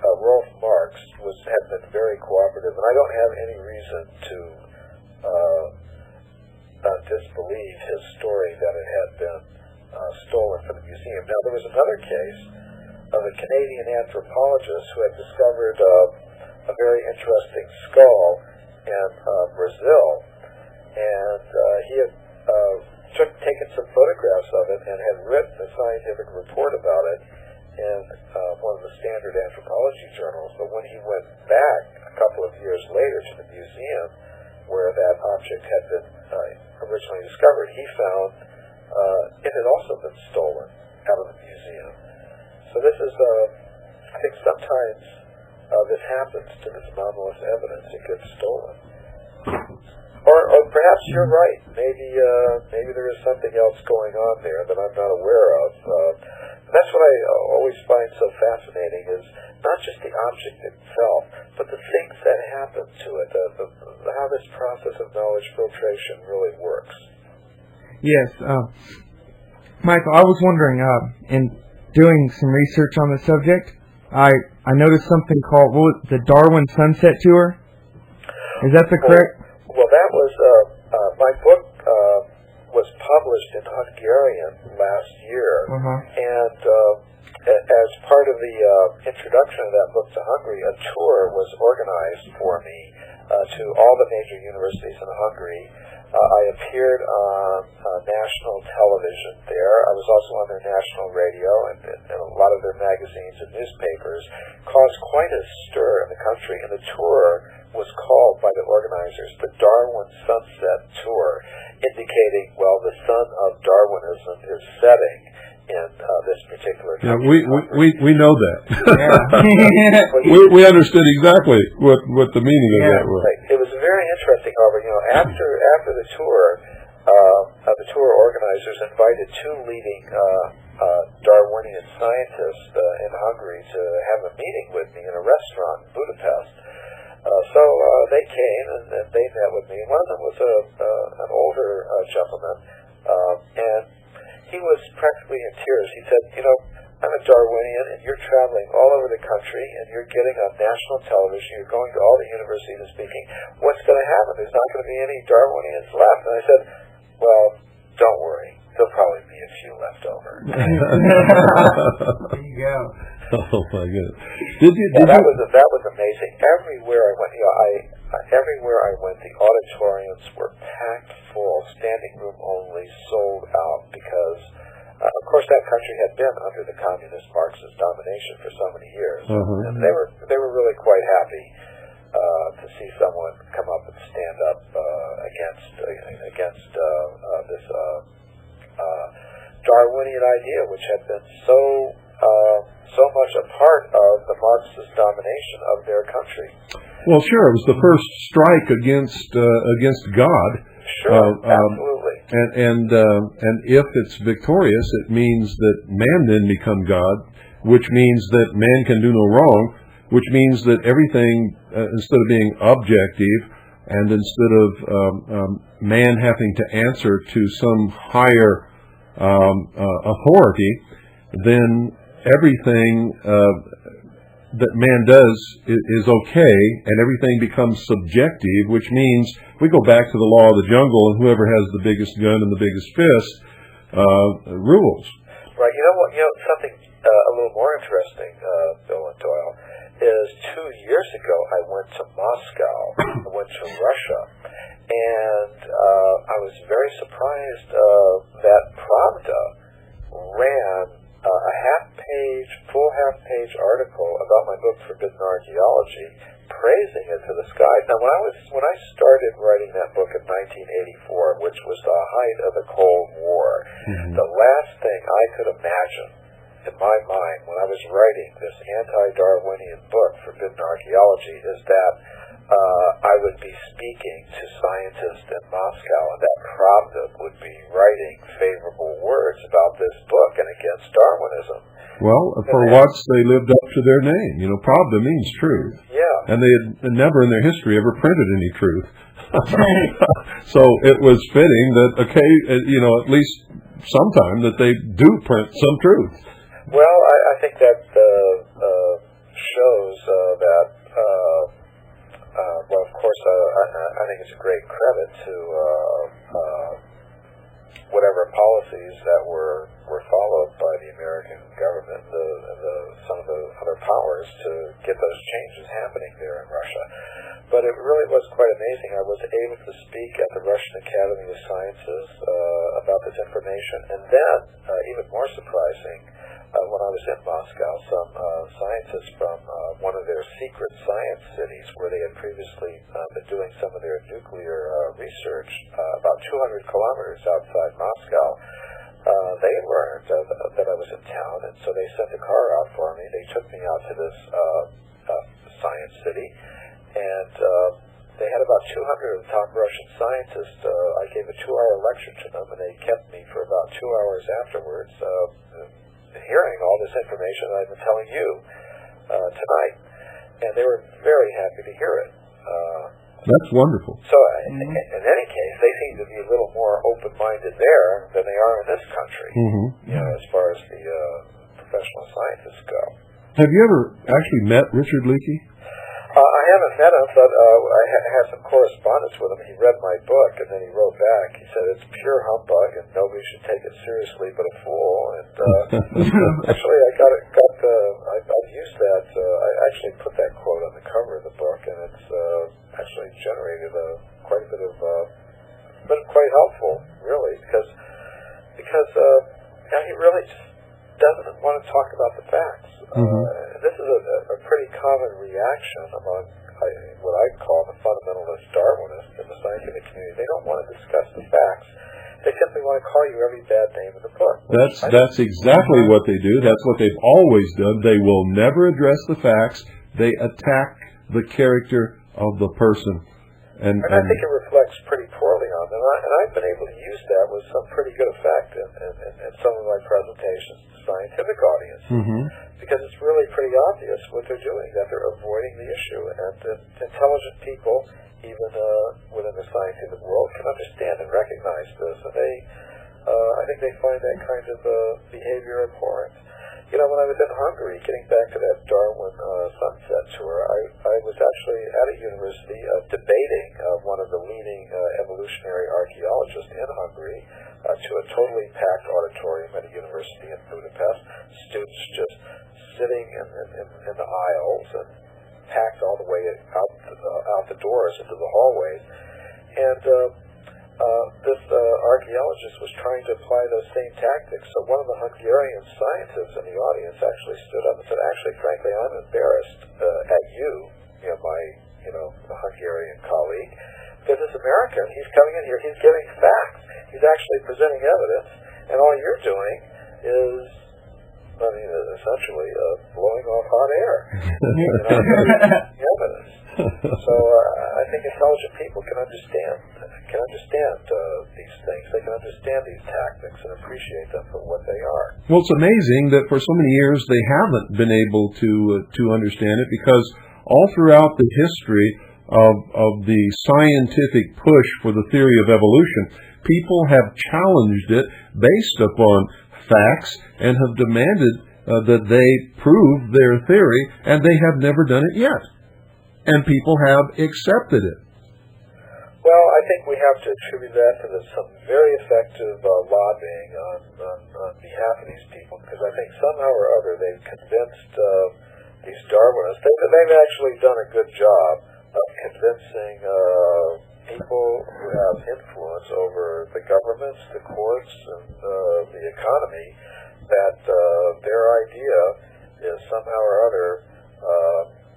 Rolf Marx had been very cooperative, and I don't have any reason to disbelieve his story that it had been stolen from the museum. Now, there was another case of a Canadian anthropologist who had discovered a very interesting skull in Brazil, and he had taken some photographs of it and had written a scientific report about it in one of the standard anthropology journals. But when he went back a couple of years later to the museum where that object had been originally discovered, he found it had also been stolen out of the museum. So this is, I think sometimes this happens to this anomalous evidence. It gets stolen. Or perhaps you're right. Maybe there is something else going on there that I'm not aware of. That's what I always find so fascinating, is not just the object itself, but the things that happen to it, how this process of knowledge filtration really works. Yes. Michael, I was wondering, in doing some research on the subject, I noticed something called the Darwin Sunset Tour. Is that the correct? Well, that was my book was published in Hungarian last year, and as part of the introduction of that book to Hungary, a tour was organized for me to all the major universities in Hungary. I appeared on national television there. I was also on their national radio, and a lot of their magazines and newspapers. Caused quite a stir in the country, and the tour was called by the organizers the Darwin Sunset Tour, indicating, well, the sun of Darwinism is setting in this particular country. Yeah, we know that. we understood exactly what the meaning of that was. Right. It was very interesting, however, after the tour organizers invited two leading Darwinian scientists in Hungary to have a meeting with me in a restaurant in Budapest. So they came and they met with me. One of them was an older gentleman, and he was practically in tears. He said, I'm a Darwinian, and you're traveling all over the country, and you're getting on national television, you're going to all the universities and speaking. What's going to happen? There's not going to be any Darwinians left. And I said, well, don't worry. There'll probably be a few left over. There you go. Oh my goodness! That was amazing. Everywhere I went, everywhere I went, the auditoriums were packed full, standing room only, sold out, because, of course, that country had been under the communist Marxist domination for so many years, and they were really quite happy to see someone come up and stand up against this Darwinian idea, which had been so much a part of the Marxist domination of their country. Well, sure, it was the first strike against God. Sure, absolutely. And if it's victorious, it means that man then become God, which means that man can do no wrong, which means that everything, instead of being objective, and instead of man having to answer to some higher authority, then everything that man does is okay, and everything becomes subjective, which means we go back to the law of the jungle, and whoever has the biggest gun and the biggest fist rules. Right. Something a little more interesting, Bill and Doyle, is 2 years ago I went to Moscow, I went to Russia, and I was very surprised that Pravda ran a full half-page article about my book Forbidden Archaeology, praising it to the skies. Now, when I started writing that book in 1984, which was the height of the Cold War, the last thing I could imagine in my mind when I was writing this anti-Darwinian book, Forbidden Archaeology, is that I would be speaking to scientists in Moscow, and that Pravda would be writing favorable words about this book and against Darwinism. Well, for once they lived up to their name. Pravda means truth. Yeah, And they had never in their history ever printed any truth. So it was fitting that, at least sometime that they do print some truth. Well, I think that shows that, well, of course, I think it's a great credit to whatever policies that were followed by the American government and some of the other powers to get those changes happening there in Russia. But it really was quite amazing. I was able to speak at the Russian Academy of Sciences about this information. And then, even more surprising, when I was in Moscow, some scientists from one of their secret science cities where they had previously been doing some of their nuclear research, about 200 kilometers outside Moscow, they learned that I was in town, and so they sent a car out for me. They took me out to this science city, and they had about 200 of the top Russian scientists. I gave a 2-hour lecture to them, and they kept me for about 2 hours afterwards, hearing all this information that I've been telling you tonight. And they were very happy to hear it. That's wonderful. So, in any case, they seem to be a little more open-minded there than they are in this country, as far as the professional scientists go. Have you ever actually met Richard Leakey? I haven't met him, but I had some correspondence with him. He read my book, and then he wrote back. He said it's pure humbug, and nobody should take it seriously but a fool. And actually, I've used that. I actually put that quote on the cover of the book, and it's actually generated quite a bit of, been quite helpful, really, because he really just doesn't want to talk about the facts. This is a pretty common reaction among what I call the fundamentalist Darwinists in the scientific community. They don't want to discuss the facts. They simply want to call you every bad name in the book. That's exactly what they do. That's what they've always done. They will never address the facts. They attack the character of the person. And I think it reflects pretty poorly on them. And I've been able to use that with some pretty good effect in some of my presentations to scientific audiences. Because it's really pretty obvious what they're doing, that they're avoiding the issue. And intelligent people, even within the scientific world, can understand and recognize this. And I think they find that kind of behavior abhorrent. You know, when I was in Hungary, getting back to that Darwin sunset tour, I was actually at a university debating one of the leading evolutionary archaeologists in Hungary to a totally packed auditorium at a university in Budapest. Students just sitting in the aisles and packed all the way out the doors into the hallways. And this archaeologist was trying to apply those same tactics. So one of the Hungarian scientists in the audience actually stood up and said, "Actually, frankly, I'm embarrassed at you, my Hungarian colleague, because this American, he's coming in here, he's giving facts, he's actually presenting evidence, and all you're doing is, essentially blowing off hot air. Evidence." So I think intelligent people can understand these things. They can understand these tactics and appreciate them for what they are. Well, it's amazing that for so many years they haven't been able to understand it, because all throughout the history of the scientific push for the theory of evolution, people have challenged it based upon facts and have demanded that they prove their theory, and they have never done it yet. And people have accepted it. Well, I think we have to attribute that to some very effective lobbying on behalf of these people, because I think somehow or other they've convinced these Darwinists. They've actually done a good job of convincing people who have influence over the governments, the courts, and the economy that their idea is somehow or other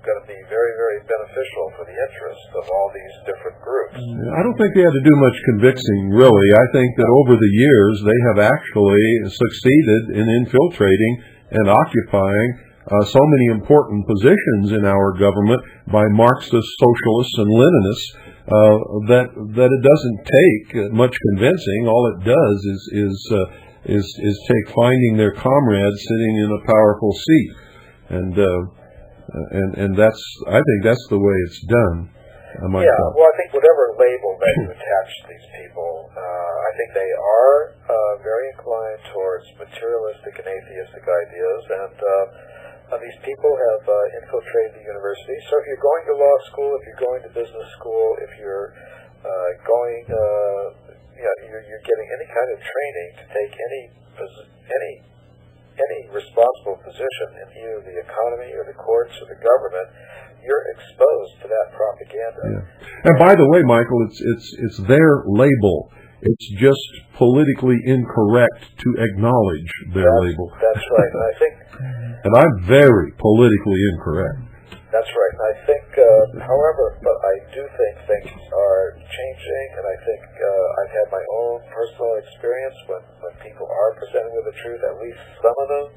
going to be very, very beneficial for the interests of all these different groups. I don't think they had to do much convincing, really. I think that over the years they have actually succeeded in infiltrating and occupying so many important positions in our government by Marxists, socialists, and Leninists that it doesn't take much convincing. All it does is take finding their comrades sitting in a powerful seat. And and I think that's the way it's done. Yeah, well, I think whatever label that you attach to these people, I think they are very inclined towards materialistic and atheistic ideas, and these people have infiltrated the university. So if you're going to law school, if you're going to business school, if you're you're getting any kind of training to take any responsible position in either the economy or the courts or the government, you're exposed to that propaganda. Yeah. And by the way, Michael, it's their label. It's just politically incorrect to acknowledge their label. That's right. And I think, and I'm very politically incorrect. That's right. And I think, however, but I do think things are changing, and I think I've had my own personal experience when people are presented with the truth. At least some of them,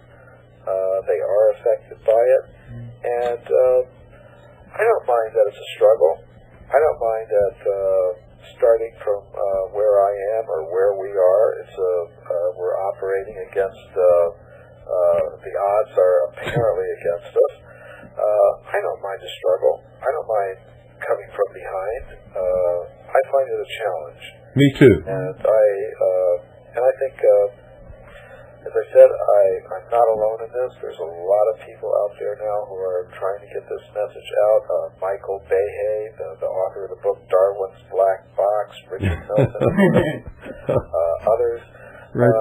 they are affected by it, and I don't mind that it's a struggle. I don't mind that starting from where I am or where we are, we're operating against the odds are apparently against us. I don't mind the struggle. I don't mind coming from behind. I find it a challenge. Me too. And I think, as I said, I'm not alone in this. There's a lot of people out there now who are trying to get this message out. Michael Behe, the author of the book Darwin's Black Box, Richard Nelson, others. Right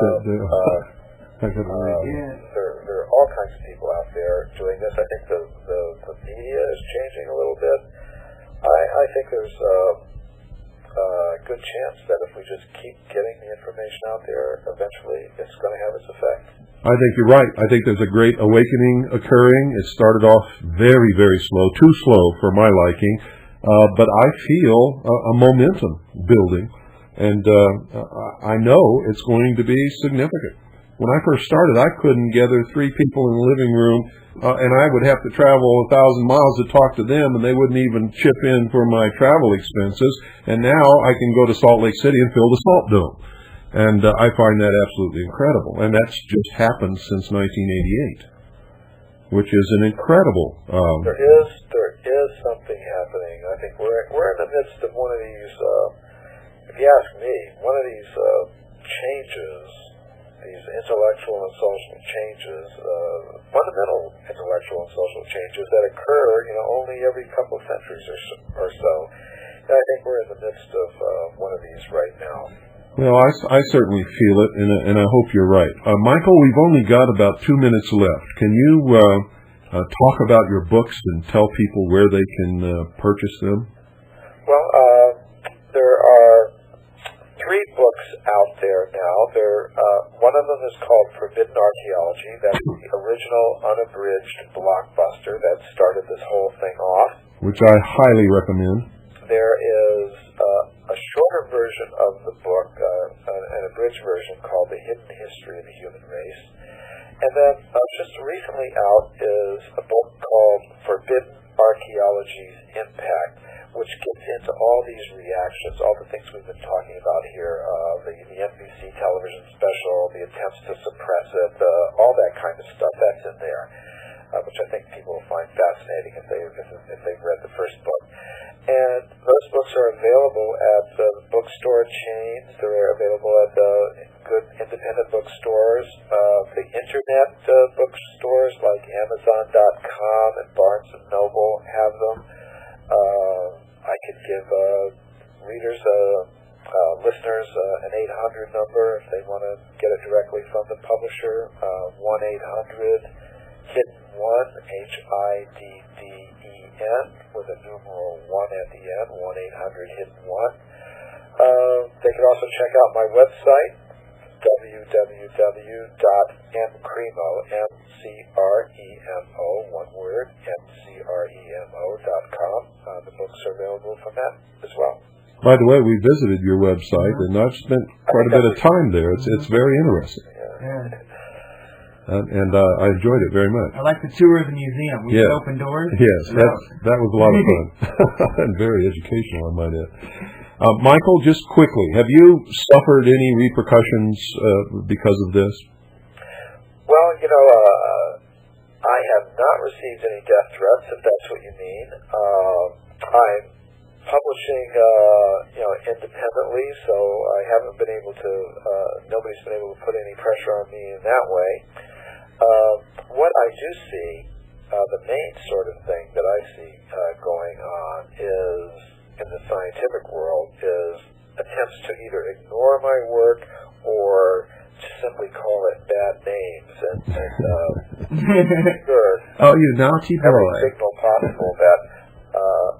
there are all kinds of people out there doing this. I think the media is changing a little bit. I think there's a good chance that if we just keep getting the information out there, eventually it's going to have its effect. I think you're right. I think there's a great awakening occurring. It started off very, very slow, too slow for my liking, but I feel a momentum building, and I know it's going to be significant. When I first started, I couldn't gather 3 people in the living room, and I would have to travel 1,000 miles to talk to them, and they wouldn't even chip in for my travel expenses. And now I can go to Salt Lake City and fill the Salt Dome. And I find that absolutely incredible. And that's just happened since 1988, which is an incredible... There is something happening. I think we're in the midst of one of these, if you ask me, one of these changes, these intellectual and social changes, fundamental intellectual and social changes that occur, only every couple of centuries or so. And I think we're in the midst of one of these right now. Well, I certainly feel it, and I hope you're right. Michael, we've only got about 2 minutes left. Can you talk about your books and tell people where they can purchase them? Well, there are 3 books out there now. One of them is called Forbidden Archaeology. That's the original unabridged blockbuster that started this whole thing off. Which I highly recommend. There is a shorter version of the book, an abridged version called The Hidden History of the Human Race. And then just recently out is a book called Forbidden Archaeology's Impact, which gets into all these reactions, all the things we've been talking about here, the NBC television special, the attempts to suppress it, all that kind of stuff, that's in there, which I think people will find fascinating if they've read the first book. And those books are available at bookstore chains. They're available at good independent bookstores. The internet bookstores like Amazon.com and Barnes & Noble have them. I could give readers, listeners, an 800 number if they want to get it directly from the publisher, 1-800-HIDDEN-1, HIDDEN, with a numeral 1 at the end, 1-800-HIDDEN-1. They can also check out my website, www.mcremo, M-C-R-E-M-O, one word, mcremo.com. The books are available from that as well. By the way, we visited your website, and I've spent quite a bit of time there. It's very interesting. Yeah. And I enjoyed it very much. I like the tour of the museum. We opened doors. Yes, that was a lot of fun. And very educational, I might add. Michael, just quickly, have you suffered any repercussions because of this? Well, I have not received any death threats, if that's what you mean. I'm publishing, independently, so I haven't been able to, nobody's been able to put any pressure on me in that way. What I do see, the main sort of thing that I see going on is, in the scientific world, is attempts to either ignore my work or to simply call it bad names and sure, now keep it every away. signal possible that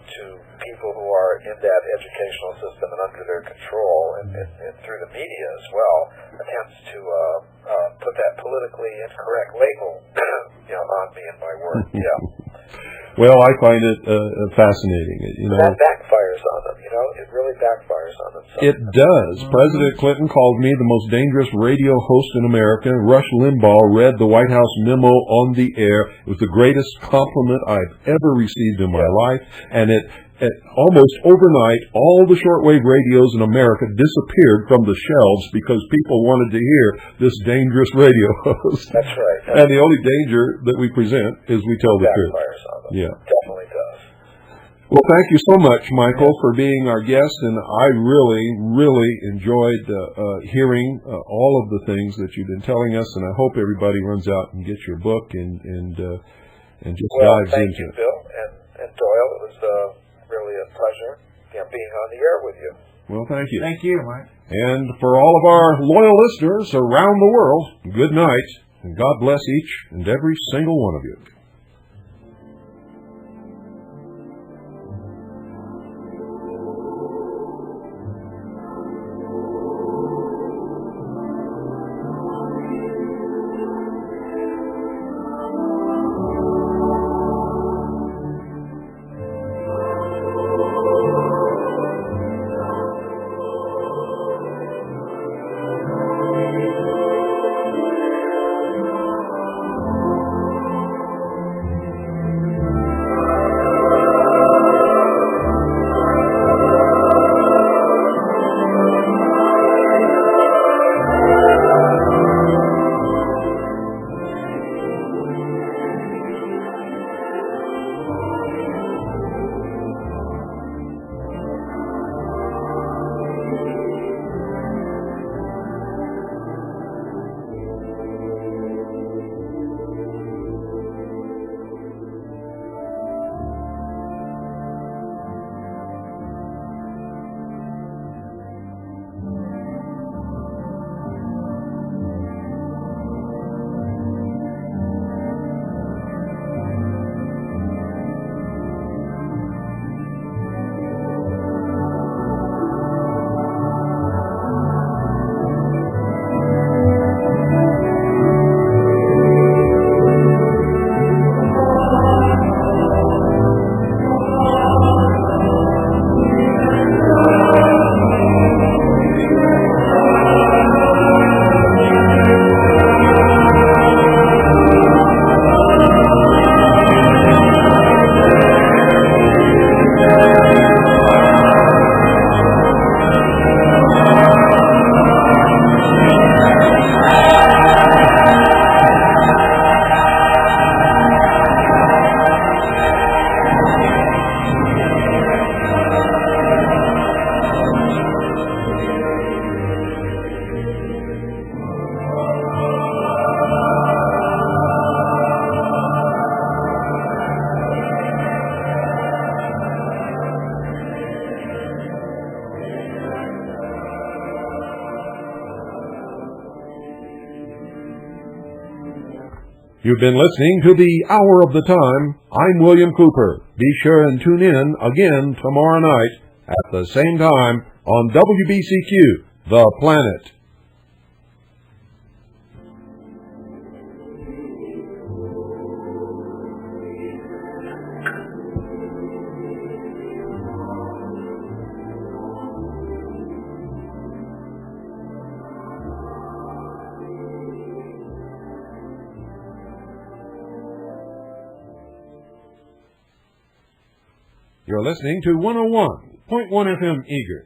to people who are in that educational system and under their control, and through the media as well, attempts to put that politically incorrect label, on me and my work. Yeah. Well, I find it fascinating. That backfires on them. It really backfires on them. It does. President Clinton called me the most dangerous radio host in America. Rush Limbaugh read the White House memo on the air. It was the greatest compliment I've ever received in my life. And it almost overnight, all the shortwave radios in America disappeared from the shelves because people wanted to hear this dangerous radio host. That's right. And the only danger that we present is we tell the truth. Backfires on them. Yeah. Definitely does. Well, thank you so much, Michael, for being our guest, and I really, really enjoyed hearing all of the things that you've been telling us, and I hope everybody runs out and gets your book and just dives thank into you, it. Bill and Doyle. It was really a pleasure being on the air with you. Well, thank you. Thank you, Mike. And for all of our loyal listeners around the world, good night, and God bless each and every single one of you. You've been listening to the Hour of the Time. I'm William Cooper. Be sure and tune in again tomorrow night at the same time on WBCQ, The Planet. You're listening to 101.1 FM Eager.